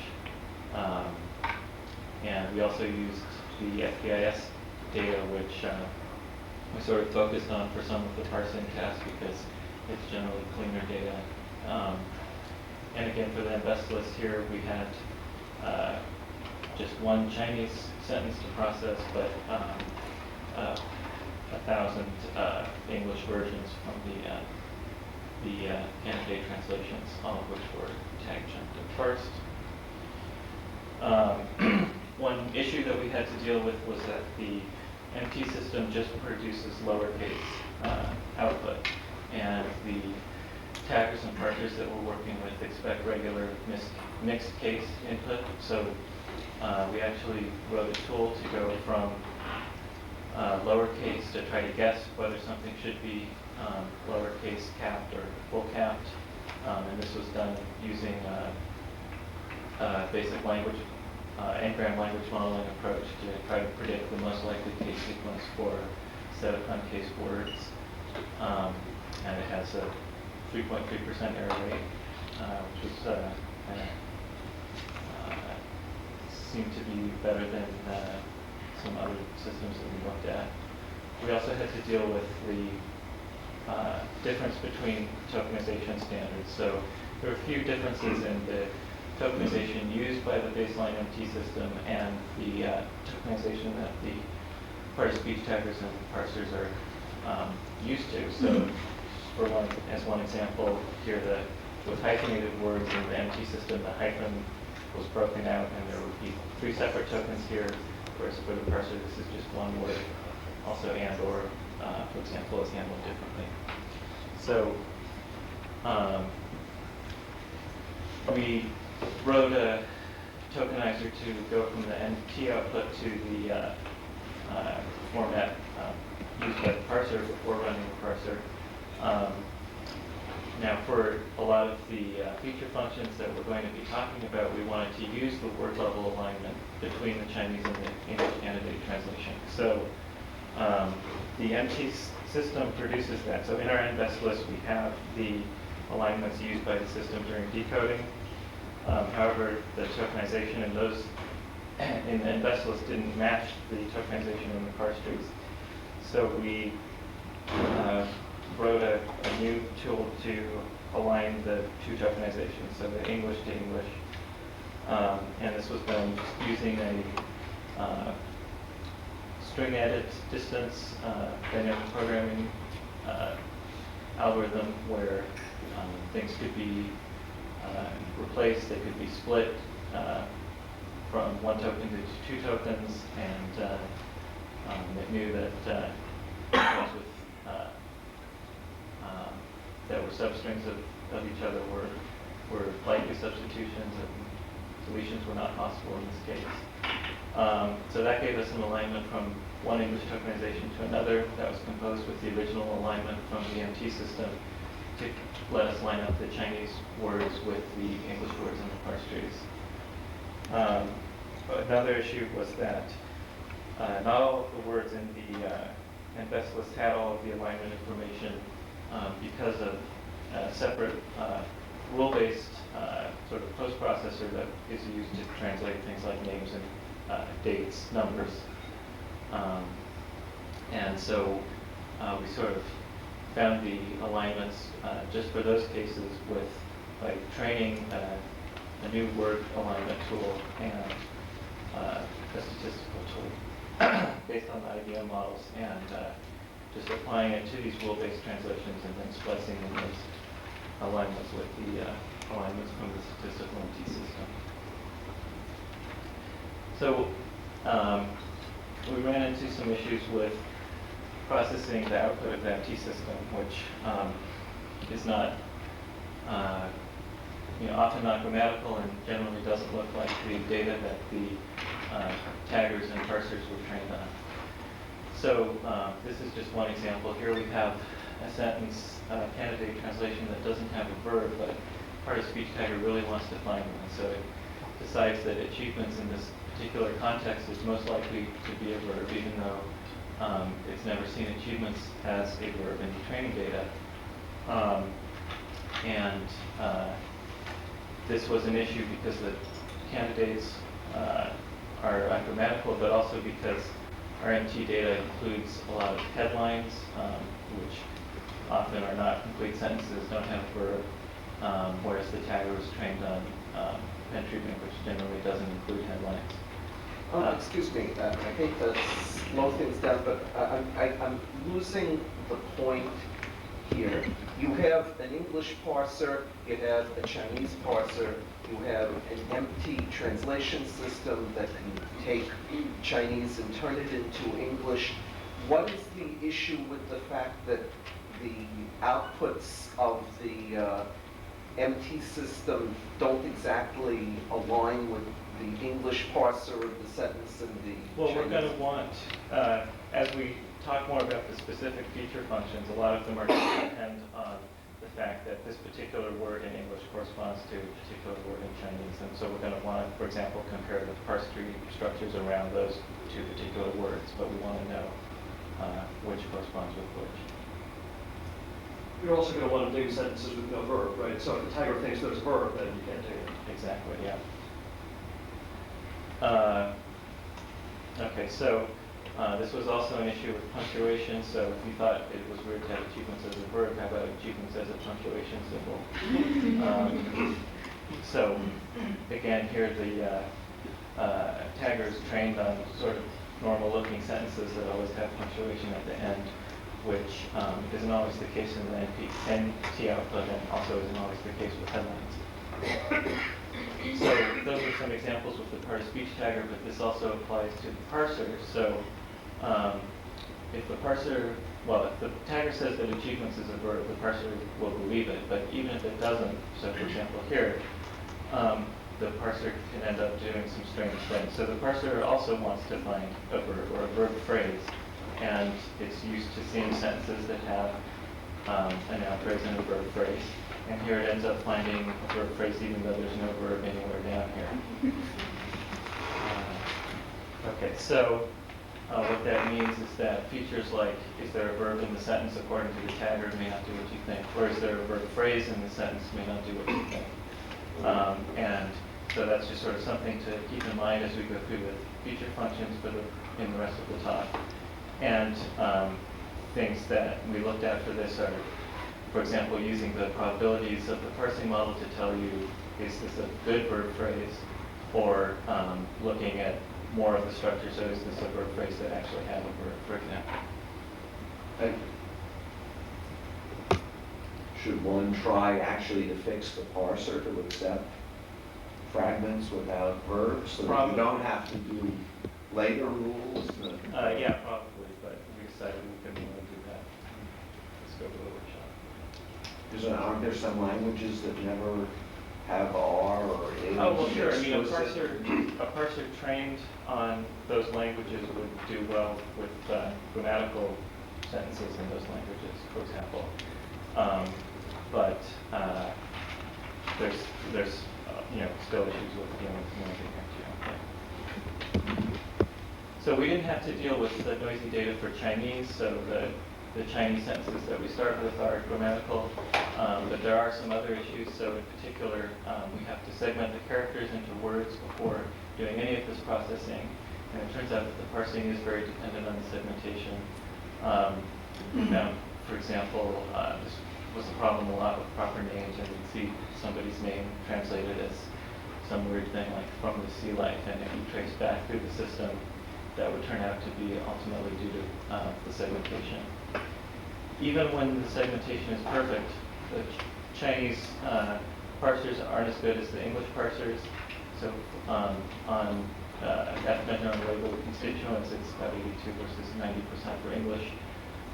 And we also used the FPIS data, which we sort of focused on for some of the parsing tasks because it's generally cleaner data. And again, for the NBEST list here, we had just one Chinese sentence to process, but 1,000 English versions from the candidate translations, all of which were tag, chunked, and parsed. One issue that we had to deal with was that the MT system just produces lowercase output, and the taggers and parsers that we're working with expect regular mixed case input. So we actually wrote a tool to go from lowercase to try to guess whether something should be lowercase capped or full capped. And this was done using basic language, n-gram language modeling approach to try to predict the most likely case sequence for a set of uncased words. And it has a 3.3% error rate, which was seemed to be better than some other systems that we looked at. We also had to deal with the difference between tokenization standards. So there are a few differences in the tokenization used by the baseline MT system and the tokenization that the part-of-speech taggers and parsers are used to. So for one example, here with hyphenated words in the MT system, the hyphen was broken out and there would be 3 separate tokens here, whereas for the parser this is just one word. Also and or, for example, is handled differently. So we wrote a tokenizer to go from the MT output to the format used by the parser before running the parser. Now for a lot of the feature functions that we're going to be talking about, we wanted to use the word level alignment between the Chinese and the English candidate translation. So the MT system produces that. So in our NBEST list, we have the alignments used by the system during decoding. However, the tokenization in those in the NBEST list didn't match the tokenization in the parse trees. So we wrote a new tool to align the 2 tokenizations, so the English to English. And this was done using a string edit distance dynamic programming algorithm where things could be replaced, they could be split from 1 token to 2 tokens, and it knew that ones with that were substrings of each other were likely substitutions, and deletions were not possible in this case. So that gave us an alignment from one English tokenization to another that was composed with the original alignment from the MT system to let us line up the Chinese words with the English words in the parse trees. Another issue was that not all of the words in the NBEST list had all of the alignment information because of a separate rule-based sort of post-processor that is used to translate things like names and dates, numbers. And so we sort of found the alignments just for those cases with like training a new word alignment tool and a statistical tool based on the IBM models, and just applying it to these rule-based translations and then splicing in those alignments with the alignments from the statistical MT system. So we ran into some issues with processing the output of the MT system, which is not, often not grammatical and generally doesn't look like the data that the taggers and parsers were trained on. So this is just one example. Here we have a sentence candidate translation that doesn't have a verb, but part-of-speech tagger really wants to find one. So it decides that achievements in this particular context is most likely to be a verb, even though it's never seen achievements as a verb in the training data. This was an issue because the candidates are ungrammatical, but also because our MT data includes a lot of headlines, which often are not complete sentences, don't have a verb, whereas the tagger was trained on pen treatment, which generally doesn't include headlines. Excuse me, I hate to slow things down, but I'm losing the point here. You have an English parser, you have a Chinese parser, you have an MT translation system that can take Chinese and turn it into English. What is the issue with the fact that the outputs of the MT system don't exactly align with the English parser of the sentence and the Well, Chinese? we're going to want, as we talk more about the specific feature functions, a lot of them are going to depend on the fact that this particular word in English corresponds to a particular word in Chinese. And so we're going to want to, for example, compare the parse tree structures around those two particular words, but we want to know which corresponds with which. You're also going to want to dig sentences with no verb, right? So if the tagger thinks there's a verb, then you can't dig it. Exactly, yeah. Okay, so this was also an issue with punctuation. So if you thought it was weird to have achievements as a verb, how about achievements as a punctuation symbol? So again, here the tagger is trained on sort of normal-looking sentences that always have punctuation at the end, which isn't always the case in the NT output, and also isn't always the case with headlines. So those are some examples with the part-of-speech tagger, but this also applies to the parser. So if the parser, well, if the tagger says that achievements is a verb, the parser will believe it. But even if it doesn't, so for example here, the parser can end up doing some strange things. So the parser also wants to find a verb or a verb phrase, and it's used to seeing sentences that have a noun phrase and a verb phrase. And here it ends up finding a verb phrase even though there's no verb anywhere down here. Okay, so what that means is that features like, is there a verb in the sentence according to the tagger may not do what you think, or is there a verb phrase in the sentence may not do what you think. And so that's just sort of something to keep in mind as we go through the feature functions in the rest of the talk. And things that we looked at for this are, for example, using the probabilities of the parsing model to tell you, is this a good verb phrase, or looking at more of the structure, so is this a verb phrase that actually has a verb, for example. Should one try actually to fix the parser to accept fragments without verbs, so that you don't have to do later rules? Yeah, probably, but we decided we couldn't really do that. Let's go to the workshop. Aren't there some languages that never have R or A? Oh, well, sure. I mean, a parser trained on those languages would do well with grammatical sentences in those languages, for example. But there's still issues with dealing with noisy here. So we didn't have to deal with the noisy data for Chinese. So the Chinese sentences that we start with are grammatical, but there are some other issues. So in particular, we have to segment the characters into words before doing any of this processing. And it turns out that the parsing is very dependent on the segmentation. We found, for example, this was a problem a lot with proper names, and you'd see somebody's name translated as some weird thing like from the sea life, and if you trace back through the system, that would turn out to be ultimately due to the segmentation. Even when the segmentation is perfect, the Chinese parsers aren't as good as the English parsers. So on that measure on label constituents, it's about 82 versus 90% for English,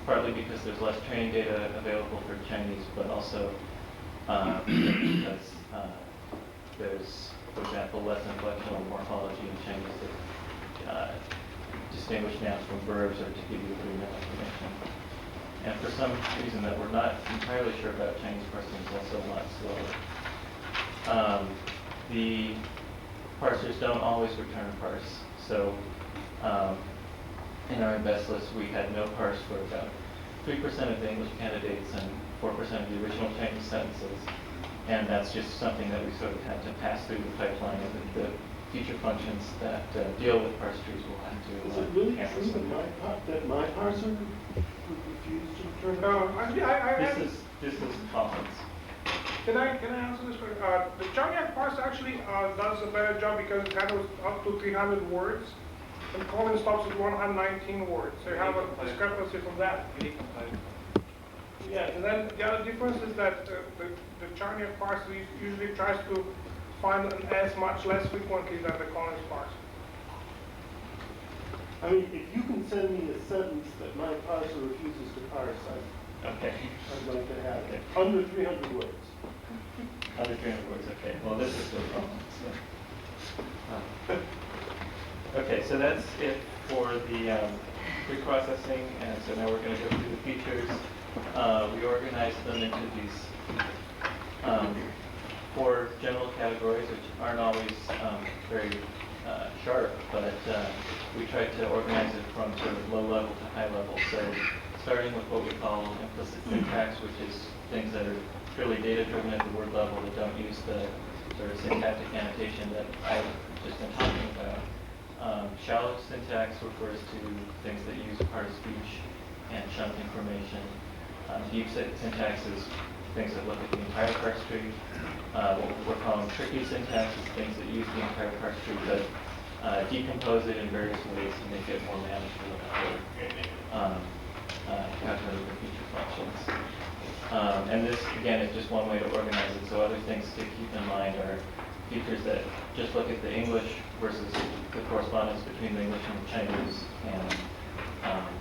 partly because there's less training data available for Chinese, but also because there's, for example, less inflectional morphology in Chinese that distinguish nouns from verbs or to give you agreement information. And for some reason that we're not entirely sure about, Chinese parsing is also a lot slower. The parsers don't always return a parse. So in our best list, we had no parse for about 3% of the English candidates and 4% of the original Chinese sentences. And that's just something that we sort of had to pass through the pipeline, and the feature functions that deal with parse trees will have to Is it really handle true some. that my parser refused to return? This is Collins. Can I answer this question? The Chinese parse actually does a better job because it handles up to 300 words, and Collins stops at 119 words. So you have a discrepancy from that. Yeah, and then the other difference is that the Chinese parse usually tries to find as much less frequently than the Collins parse. I mean, if you can send me a sentence that my parser refuses to parse, I'd like to have it. Under 300 words. Under 300 words, okay. Well, this is still Collins. Okay, so that's it for the pre-processing, and so now we're going to go through the features. We organized them into these For general categories, which aren't always very sharp, but we try to organize it from sort of low level to high level. So starting with what we call implicit syntax, which is things that are purely data-driven at the word level that don't use the sort of syntactic annotation that I've just been talking about. Shallow syntax refers to things that use part of speech and shunt information. Deep syntax is things that look at the entire parse tree. What we're calling tricky syntax is things that use the entire parse tree but decompose it in various ways to make it more manageable for calculating the feature functions. And this, again, is just one way to organize it. So other things to keep in mind are features that just look at the English versus the correspondence between the English and the Chinese, and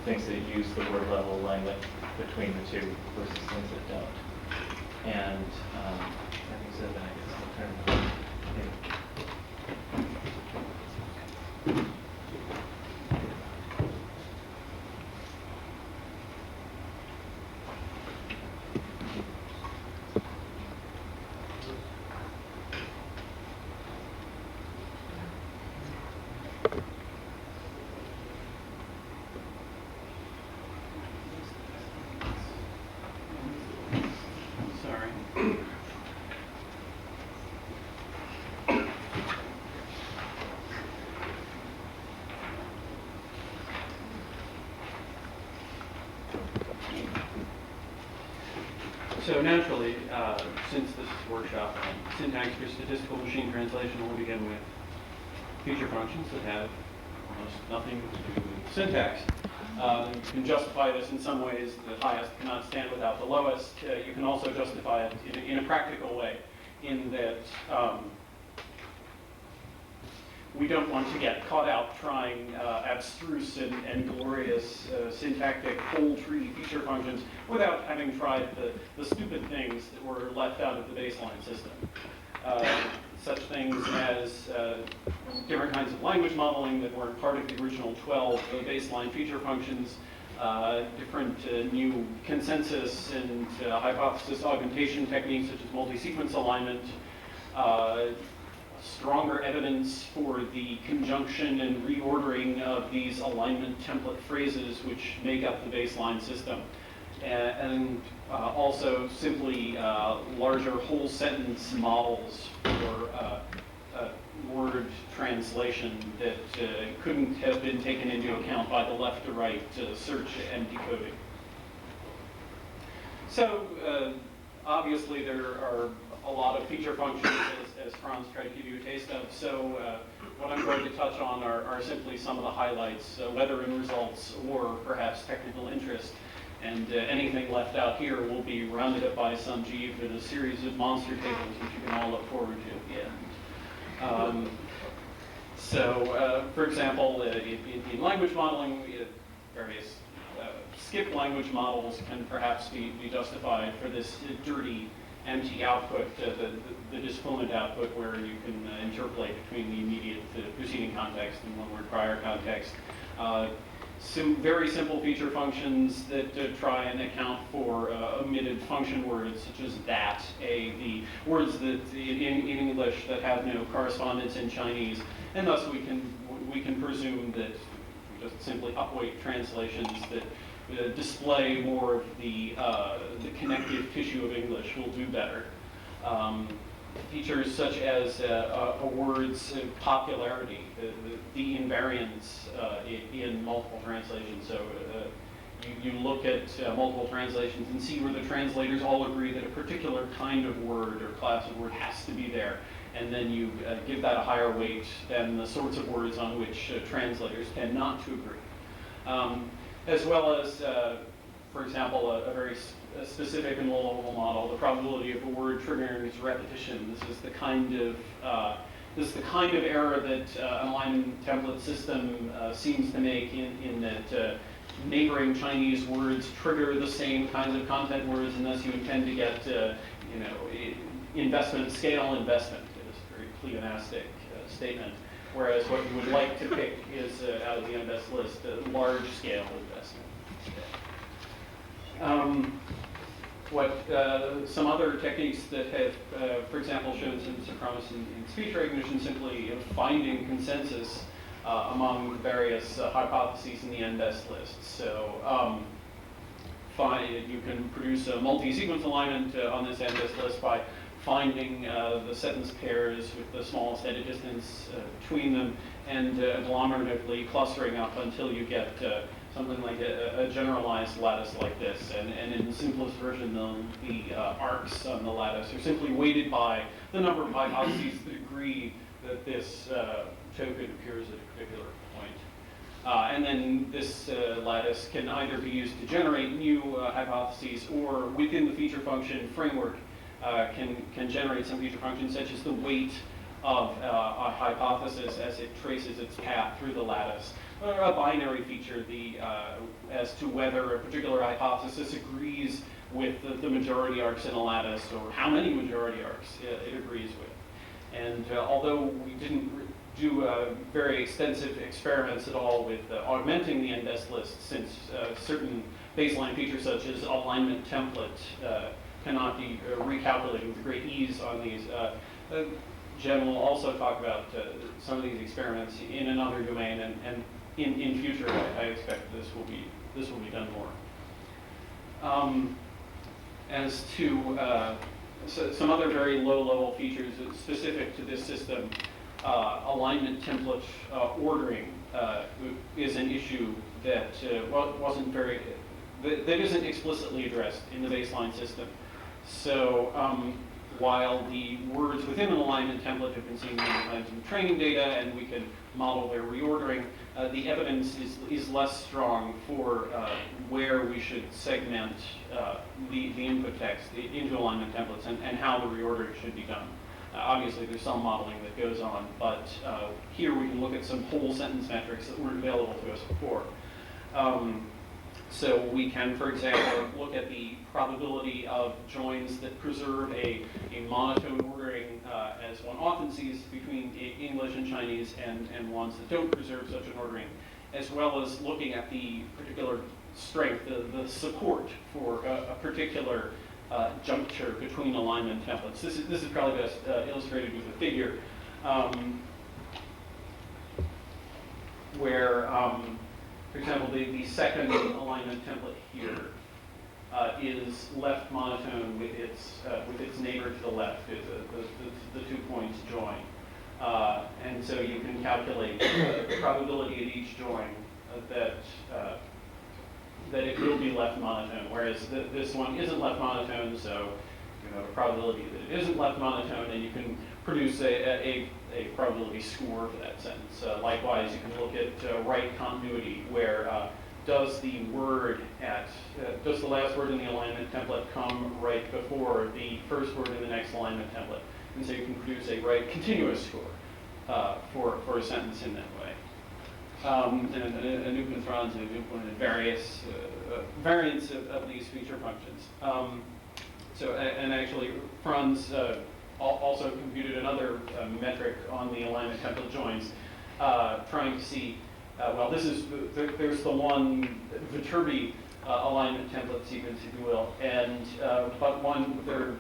things that use the word level alignment between the two versus things that don't. And having said that, I guess I'll turn it over. Sorry. So naturally, since this is a workshop on syntax for statistical machine translation, we'll begin with feature functions that have almost nothing to do with syntax. You can justify this in some ways. The highest cannot stand without the lowest. You can also justify it in a practical way, in that we don't want to get caught out trying abstruse and glorious syntactic whole tree feature functions without having tried the stupid things that were left out of the baseline system. Such things as different kinds of language modeling that weren't part of the original 12 baseline feature functions, different new consensus and hypothesis augmentation techniques such as multi-sequence alignment, stronger evidence for the conjunction and reordering of these alignment template phrases which make up the baseline system. And also simply larger whole sentence models for word translation that couldn't have been taken into account by the left to right search and decoding. So obviously there are a lot of feature functions, as Franz tried to give you a taste of. So what I'm going to touch on are simply some of the highlights, whether in results or perhaps technical interest. And anything left out here will be rounded up by some Jeev in a series of monster tables, which you can all look forward to at the end. For example, in language modeling, various skip language models can perhaps be justified for this dirty, empty output, the disfluent output where you can interpolate between the immediate preceding context and one word prior context. Very simple feature functions that try and account for omitted function words such as that, the words that in English that have no correspondence in Chinese, and thus we can presume that just simply upweight translations that display more of the connective tissue of English will do better. Features such as a word's popularity, the invariance in multiple translations. So you look at multiple translations and see where the translators all agree that a particular kind of word or class of word has to be there, and then you give that a higher weight than the sorts of words on which translators tend not to agree. As well as, for example, a very specific and low-level model, the probability of a word triggering its repetition. This is the kind of error that an alignment template system seems to make in that neighboring Chinese words trigger the same kinds of content words, and thus you intend to get, scale investment. It's a very pleonastic statement. Whereas what you would like to pick is, out of the invest list, large-scale investment. some other techniques that have, for example, shown some promise in speech recognition, simply finding consensus among various hypotheses in the n-best list. So you can produce a multi-sequence alignment on this n-best list by finding the sentence pairs with the smallest edit distance between them and agglomeratively clustering up until you get something like a generalized lattice like this. And in the simplest version, the arcs on the lattice are simply weighted by the number of hypotheses that agree that this token appears at a particular point. And then this lattice can either be used to generate new hypotheses, or within the feature function framework can generate some feature functions such as the weight of a hypothesis as it traces its path through the lattice, or a binary feature as to whether a particular hypothesis agrees with the majority arcs in a lattice, or how many majority arcs it agrees with. And although we didn't do very extensive experiments at all with augmenting the n-best list, since certain baseline features such as alignment template cannot be recalculated with great ease on these. Jen will also talk about some of these experiments in another domain, and in future I expect this will be done more. As to some other very low-level features specific to this system, alignment template ordering is an issue that that isn't explicitly addressed in the baseline system. So while the words within an alignment template have been seen many times in training data, and we can model their reordering, the evidence is less strong for where we should segment the input text into alignment templates and how the reordering should be done. Obviously, there's some modeling that goes on, but here we can look at some whole sentence metrics that weren't available to us before. So we can, for example, look at the probability of joins that preserve a monotone ordering, as one often sees between English and Chinese, and ones that don't preserve such an ordering, as well as looking at the particular strength, the support for a particular juncture between alignment templates. This is probably best illustrated with a figure where, for example, the second alignment template here is left monotone with its neighbor to the left, the 2 points join. And so you can calculate the probability at each join that it will be left monotone, whereas this one isn't left monotone, so you have a probability that it isn't left monotone, and you can produce a probability score for that sentence. Likewise, you can look at right continuity, where does the last word in the alignment template come right before the first word in the next alignment template? And so you can produce a right continuous score for a sentence in that way. And Newton-Franz have implemented various variants of these feature functions. And actually, Franz also computed another metric on the alignment template joins, trying to see, there's the one Viterbi alignment template sequence, if you will, and there are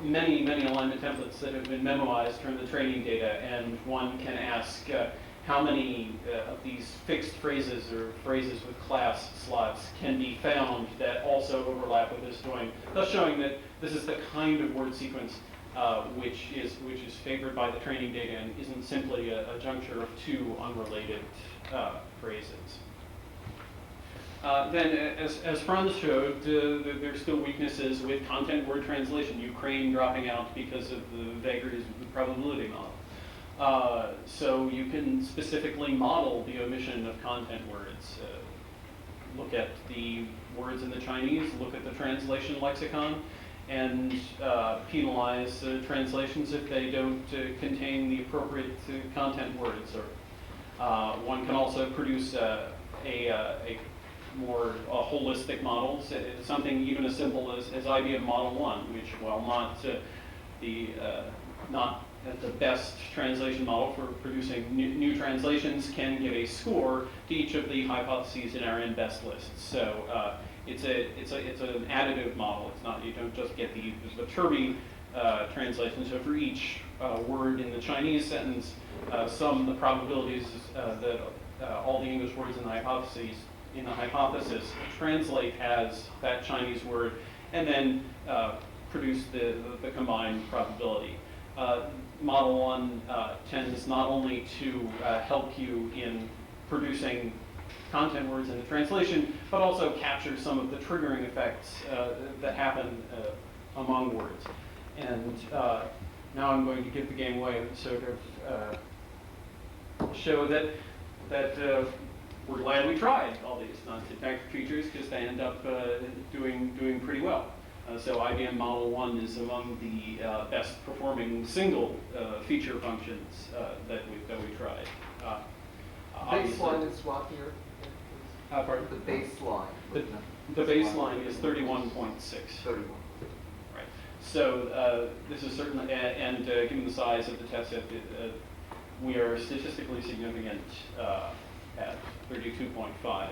many alignment templates that have been memoized from the training data, and one can ask how many of these fixed phrases or phrases with class slots can be found that also overlap with this join, thus showing that this is the kind of word sequence which is favored by the training data and isn't simply a juncture of two unrelated phrases. Then, as Franz showed, there's still weaknesses with content word translation, Ukraine dropping out because of the vagaries of the probability model. So you can specifically model the omission of content words. Look at the words in the Chinese, look at the translation lexicon, and penalize translations if they don't contain the appropriate content words. Or one can also produce a more holistic model, something even as simple as IBM Model 1, which, while not the best translation model for producing new translations, can give a score to each of the hypotheses in our n-best list. So it's an additive model. It's not, you don't just get the Turby translation. So for each word in the Chinese sentence, the probabilities that all the English words in the hypothesis translate as that Chinese word, and then produce the combined probability. Model 1 tends not only to help you in producing content words in the translation, but also capture some of the triggering effects that happen among words. And now I'm going to give the game away and sort of show that we're glad we tried all these non-syntactic features because they end up doing pretty well. So IBM Model 1 is among the best performing single feature functions that we tried. Baseline is what here? Pardon? The baseline. The baseline is 31.6. 31. Right. So this is certainly, and given the size of the test set, we are statistically significant at 32.5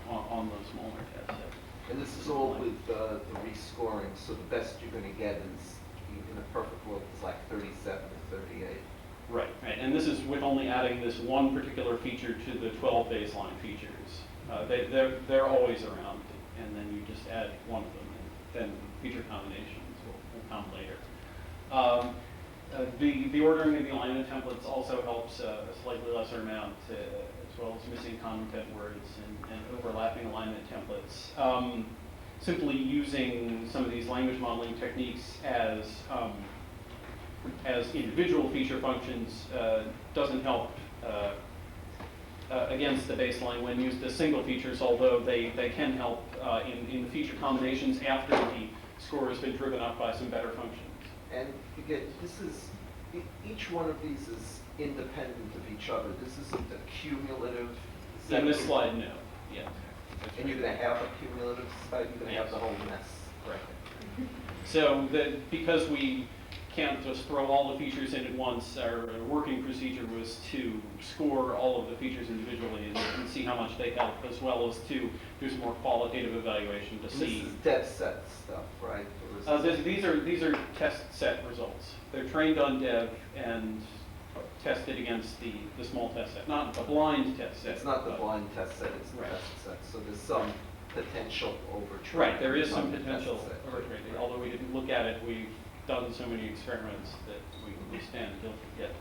on those smaller test sets. And this is all with the rescoring, so the best you're going to get is, in a perfect world, is like 37 to 38. Right, right. And this is with only adding this one particular feature to the 12 baseline features. They're always around, and then you just add one of them, and then feature combinations will come later. The ordering of the alignment templates also helps a slightly lesser amount, as well as missing content words and overlapping alignment templates. Simply using some of these language modeling techniques as individual feature functions doesn't help against the baseline when used as single features, although they can help in the feature combinations after the score has been driven up by some better functions. And again, each one of these is independent of each other. This isn't a cumulative. In this slide, no. Yeah. And you're going to have a cumulative site, you're going to have the whole mess. Right. So because we can't just throw all the features in at once, our working procedure was to score all of the features individually and see how much they help, as well as to do some more qualitative evaluation to see. This is dev set stuff, right? These are test set results. They're trained on dev and tested against the small test set, not the blind test set. It's not the blind test set, it's the right. test set. So there's some potential overtraining. Right, there is some potential overtraining. Although we didn't look at it, we've done so many experiments that we stand guilty yet.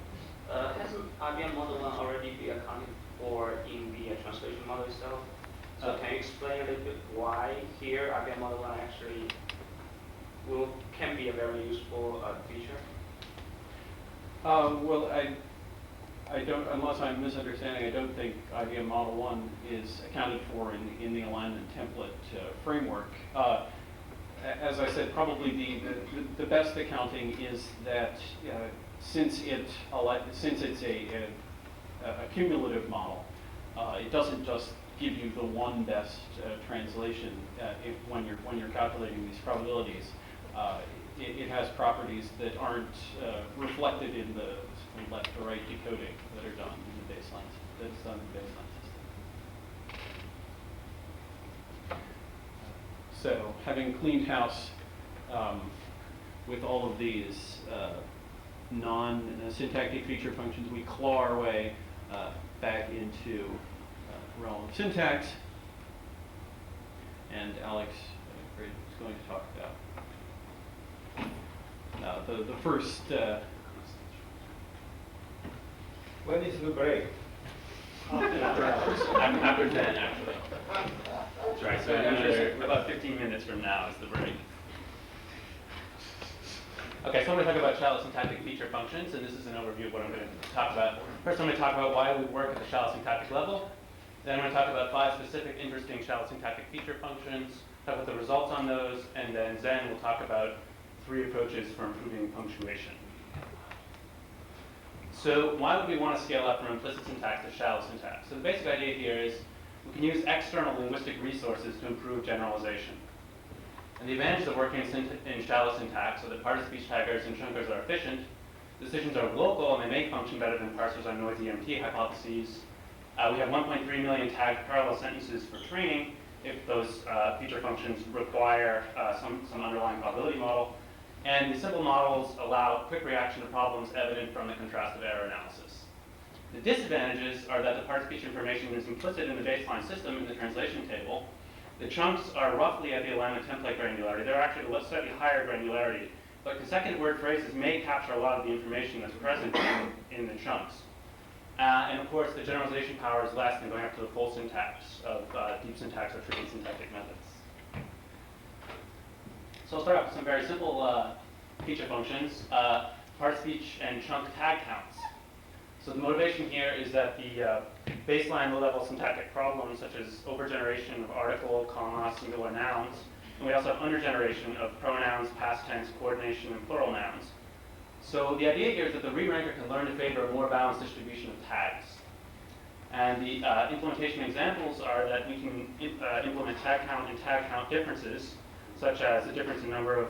Hasn't IBM Model 1 already be accounted for in the translation model itself? So can you explain a little bit why here IBM Model 1 actually can be a very useful feature? Well, I don't, unless I'm misunderstanding, I don't think IBM Model 1 is accounted for in the alignment template framework. As I said, probably the best accounting is that since it's a cumulative model, it doesn't just give you the one best translation when you're calculating these probabilities. It has properties that aren't reflected in the left or right decoding that are done in the baseline. That's done in the baseline system. So, having cleaned house with all of these non-syntactic feature functions, we claw our way back into realm of syntax, and Alex is going to talk about the first. When is the break? After 10, actually. That's right, so about 15 minutes from now is the break. Okay, so I'm going to talk about shallow syntactic feature functions, and this is an overview of what I'm going to talk about. First, I'm going to talk about why we work at the shallow syntactic level. Then I'm going to talk about 5 specific interesting shallow syntactic feature functions, talk about the results on those, and then Zen will talk about 3 approaches for improving punctuation. So why would we want to scale up from implicit syntax to shallow syntax? So the basic idea here is we can use external linguistic resources to improve generalization. And the advantage of working in shallow syntax are that parse speech taggers and chunkers are efficient, decisions are local, and they may function better than parsers on noisy MT hypotheses. We have 1.3 million tagged parallel sentences for training, if those feature functions require some underlying probability model. And the simple models allow quick reaction to problems evident from the contrastive error analysis. The disadvantages are that the part speech information is implicit in the baseline system in the translation table. The chunks are roughly at the alignment template granularity. They're actually a slightly higher granularity, but consecutive word phrases may capture a lot of the information that's present in the chunks. And of course, the generalization power is less than going up to the full syntax of deep syntax or tricky syntactic methods. So I'll start off with some very simple feature functions, part speech and chunk tag counts. So the motivation here is that the baseline low-level syntactic problems, such as overgeneration of article, comma, singular nouns, and we also have undergeneration of pronouns, past tense, coordination, and plural nouns. So the idea here is that the re-ranker can learn to favor a more balanced distribution of tags. And the implementation examples are that we can implement tag count and tag count differences, such as the difference in number of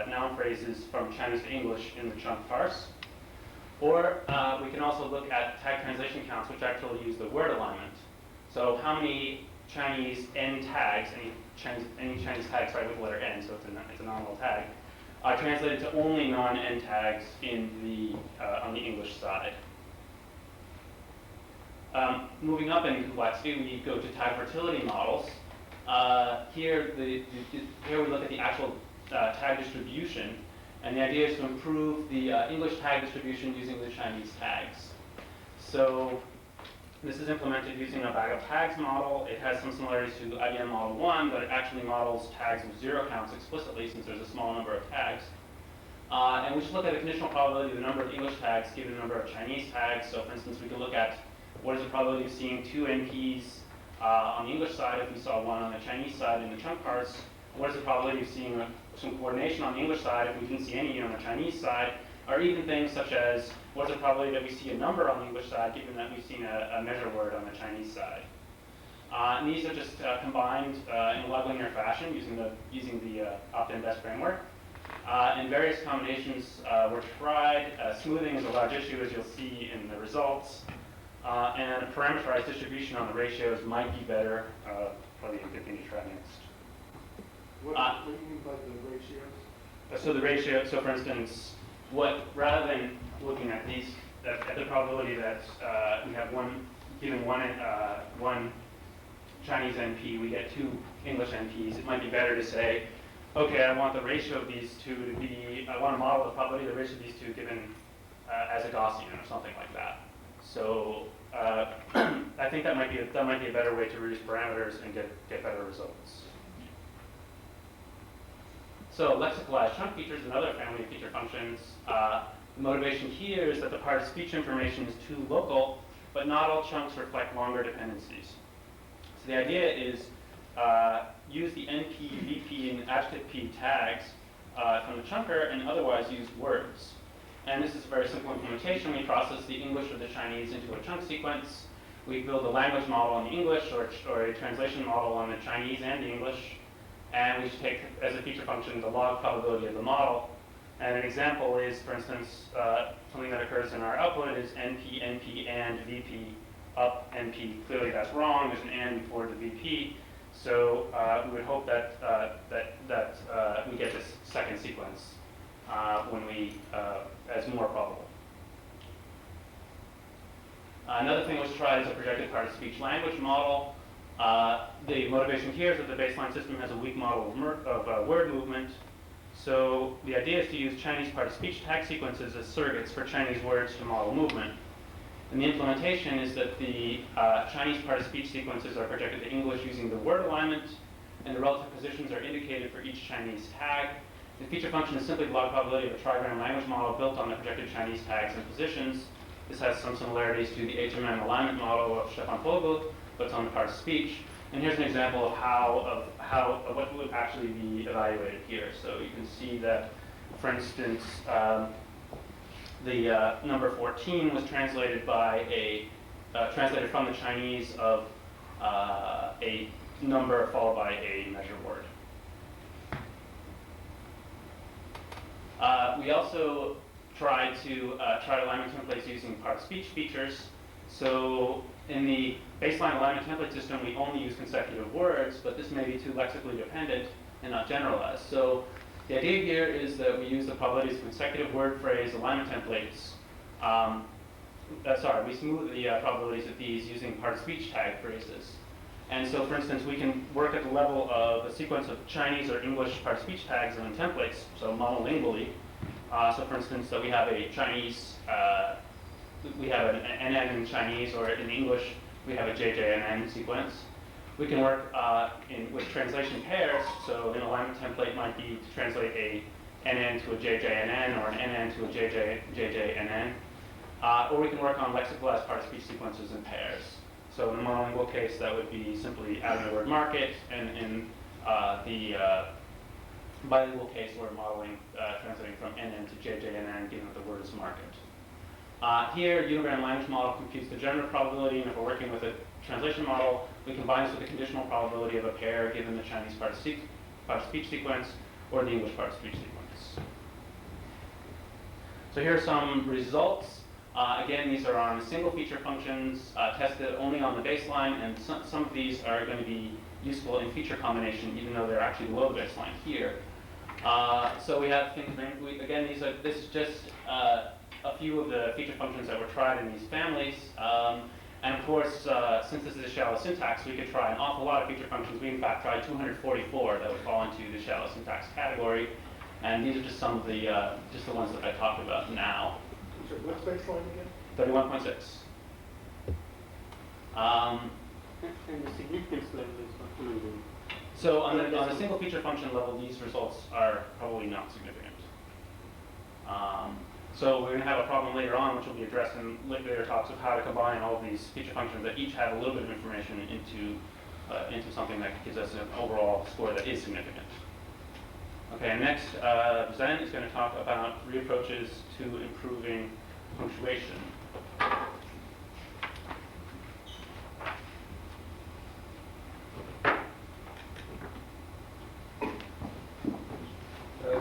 noun phrases from Chinese to English in the chunk parse. Or we can also look at tag translation counts, which actually use the word alignment. So how many Chinese N tags, any Chinese tag starting with the letter N, so it's a nominal tag, are translated to only non-N tags in on the English side. Moving up in complexity, we go to tag fertility models. Here we look at the actual tag distribution, and the idea is to improve the English tag distribution using the Chinese tags. So this is implemented using a bag of tags model. It has some similarities to IBM Model 1, but it actually models tags with zero counts explicitly since there's a small number of tags. And we just look at the conditional probability of the number of English tags given the number of Chinese tags. So for instance, we can look at what is the probability of seeing 2 NPs on the English side if we saw 1 on the Chinese side in the chunk parse. What is the probability of seeing some coordination on the English side if we didn't see any on the Chinese side? Or even things such as, what is the probability that we see a number on the English side given that we've seen a measure word on the Chinese side? And these are just combined in a log linear fashion using the opt-in best framework. And various combinations were tried. Smoothing is a large issue, as you'll see in the results. And a parameterized distribution on the ratios might be better, probably a good thing to try next. What do you mean by the ratios? So the ratio, so for instance, rather than looking at these, at the probability that we have given one Chinese NP, we get 2 English NPs, it might be better to say, okay, I want the ratio of these two to be, I want to model the probability of the ratio of these two given as a Gaussian or something like that. So I think that might be a better way to reduce parameters and get better results. So lexicalized chunk features, another family of feature functions. The motivation here is that the part of speech information is too local, but not all chunks reflect longer dependencies. So the idea is use the NP, VP, and adjective P tags from the chunker and otherwise use words. And this is a very simple implementation. We process the English or the Chinese into a chunk sequence. We build a language model on the English or a translation model on the Chinese and the English. And we should take as a feature function the log probability of the model. And an example is, for instance, something that occurs in our output is NP, NP, and VP up NP. Clearly that's wrong. There's an and before the VP. So we would hope that we get this second sequence as more probable. Another thing was tried is a projected part of speech language model. The motivation here is that the baseline system has a weak model of word movement. So the idea is to use Chinese part of speech tag sequences as surrogates for Chinese words to model movement. And the implementation is that the Chinese part of speech sequences are projected to English using the word alignment, and the relative positions are indicated for each Chinese tag. The feature function is simply the log probability of a trigram language model built on the projected Chinese tags and positions. This has some similarities to the HMM alignment model of Stefan Vogel, but it's on the part of speech. And here's an example of what would actually be evaluated here. So you can see that, for instance, the number 14 was translated translated from the Chinese of a number followed by a measure word. We also tried alignment templates using part of speech features. So in the baseline alignment template system, we only use consecutive words, but this may be too lexically dependent and not generalized. So the idea here is that we use the probabilities of consecutive word phrase alignment templates. We smooth the probabilities of these using part of speech tag phrases. And so, for instance, we can work at the level of a sequence of Chinese or English part of speech tags and templates, so monolingually. So, for instance, that we have a Chinese, we have an NN in Chinese, or in English, we have a JJNN sequence. We can work with translation pairs, so an alignment template might be to translate a NN to a JJNN or an NN to a JJNN. Or we can work on lexicalized part of speech sequences in pairs. So in the monolingual case, that would be simply adding the word market, and in the bilingual case, we're modeling, translating from NN to JJNN, given that the word is market. Here, unigram language model computes the generative probability, and if we're working with a translation model, we combine this with the conditional probability of a pair given the Chinese part of speech sequence or the English part of speech sequence. So here are some results. Again, these are on single feature functions tested only on the baseline, and some of these are going to be useful in feature combination, even though they're actually below the baseline here. So we have things, again, this is just a few of the feature functions that were tried in these families. And of course, since this is a shallow syntax, we could try an awful lot of feature functions. We in fact tried 244 that would fall into the shallow syntax category. And these are just some of the, just the ones that I talked about now. What's baseline again? 31.6. And the significance level is what can I do? So on a single feature function level, these results are probably not significant. So we're going to have a problem later on, which will be addressed in later talks, of how to combine all of these feature functions that each have a little bit of information into something that gives us an overall score that is significant. Okay, next, Zen is going to talk about 3 approaches to improving punctuation.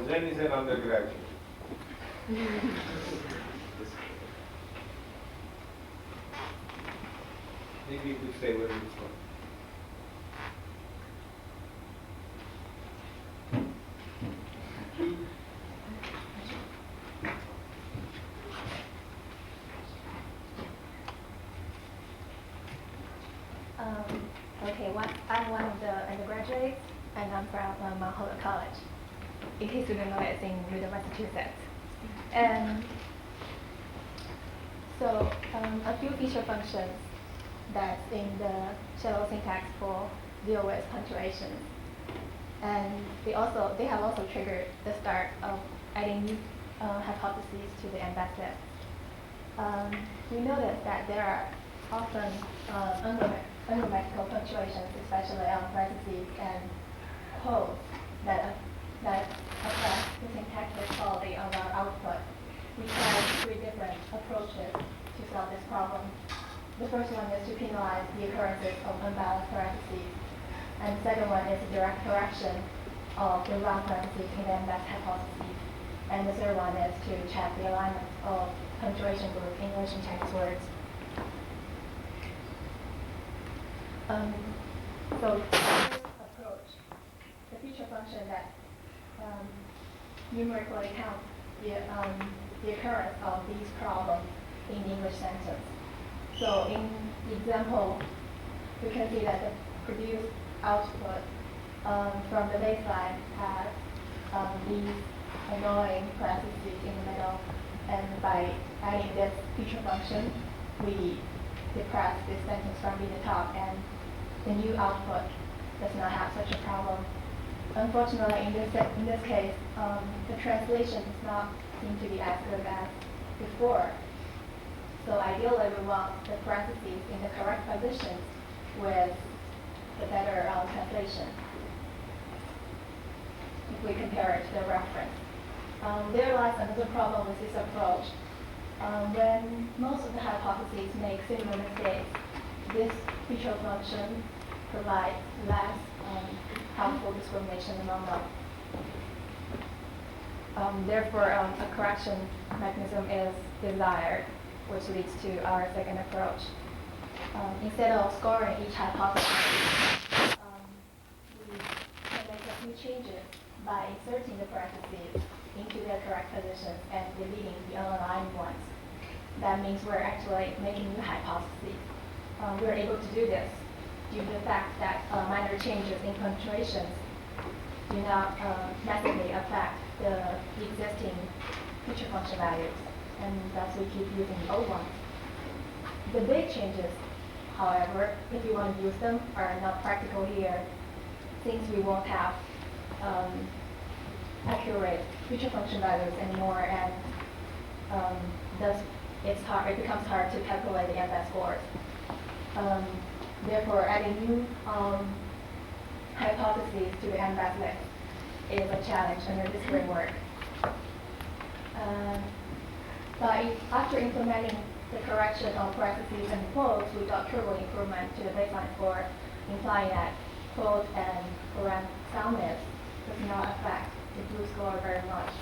Zen is an undergraduate. Maybe you could say where it's from. Okay, I'm one of the undergraduates, and I'm from Mount Holyoke College. In case you don't know, it's in New Massachusetts. And so a few feature functions that's in the shallow syntax for deal with punctuation. And they have also triggered the start of adding new hypotheses to the embed. We noticed that there are often ungrammatical punctuations, especially on parentheses and quotes, that affect the syntactic quality of our output. We tried 3 different approaches to solve this problem. The first one is to penalize the occurrences of unbalanced parentheses, and the second one is a direct correction of the wrong parentheses in the embed hypothesis. And the third one is to check the alignment of punctuation group English and Chinese words. So the first approach, the feature function that numerically counts the occurrence of these problems in the English sentence. So in the example, we can see that the produced output from the baseline has these annoying parentheses in the middle, and by adding this feature function, we depress this sentence from being the top, and the new output does not have such a problem. Unfortunately, in this case, the translation does not seem to be as good as before. So ideally, we want the parentheses in the correct position with the better translation, if we compare it to the reference. There lies another problem with this approach. When most of the hypotheses make similar mistakes, this feature function provides less helpful discrimination among them. Therefore, a correction mechanism is desired. which leads to our second approach. Instead of scoring each hypothesis, we can make a few changes by inserting the parentheses into their correct positions and deleting the unaligned ones. That means we're actually making new hypotheses. We're able to do this due to the fact that minor changes in punctuations do not massively affect the existing feature function values, and thus we keep using the old ones. The big changes, however, if you want to use them, are not practical here, since we won't have accurate feature function values anymore, and thus it becomes hard to calculate the MBAT scores. Therefore, adding new hypotheses to the MBAT list is a challenge under this framework. But after implementing the correction of parentheses and quotes, we got triple improvement to the baseline score, implying that quote and paren soundness does not affect the blue score very much.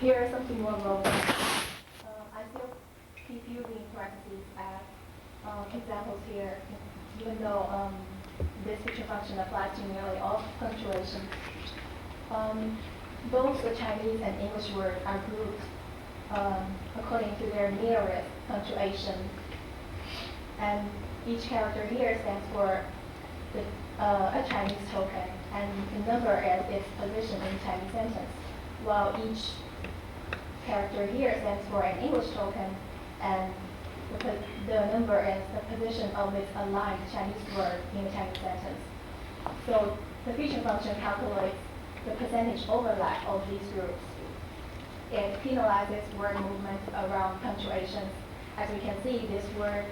Here is something more robust. I still keep using parentheses as examples here, even though this feature function applies to nearly all punctuation. Both the Chinese and English words are grouped according to their nearest punctuation, and each character here stands for a Chinese token, and the number is its position in the Chinese sentence, while each character here stands for an English token, and the number is the position of its aligned Chinese word in the Chinese sentence. So the feature function calculates the percentage overlap of these groups. It penalizes word movement around punctuations. As we can see, this word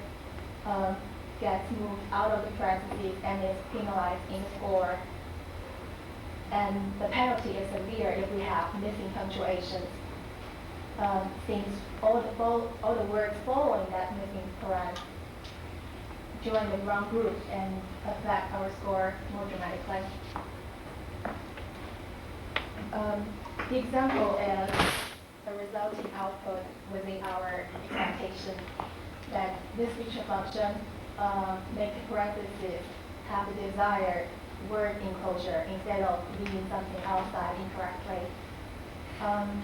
gets moved out of the parentheses and is penalized in the score. And the penalty is severe if we have missing punctuations, since all the words following that missing paren join the wrong group and affect our score more dramatically. The example is the resulting output within our expectation that this feature function makes the parentheses have the desired word enclosure instead of leaving something outside incorrectly.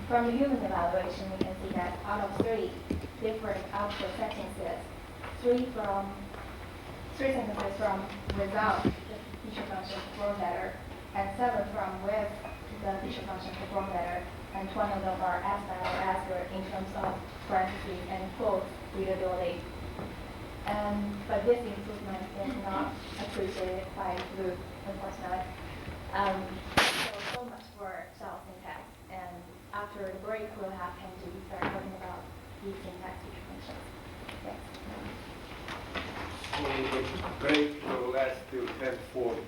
From the human evaluation, we can see that out of 3 different output sentences, 3 sentences from without the feature function perform better, and 7 from with the feature function perform better, and 20 of them are as bad or as good in terms of parentheses and quotes readability. But this improvement is not appreciated by the group, unfortunately. So much for shell syntax, and after the break we'll have Kenji start talking about these syntax feature functions. Thanks. We will break to last till 10:40.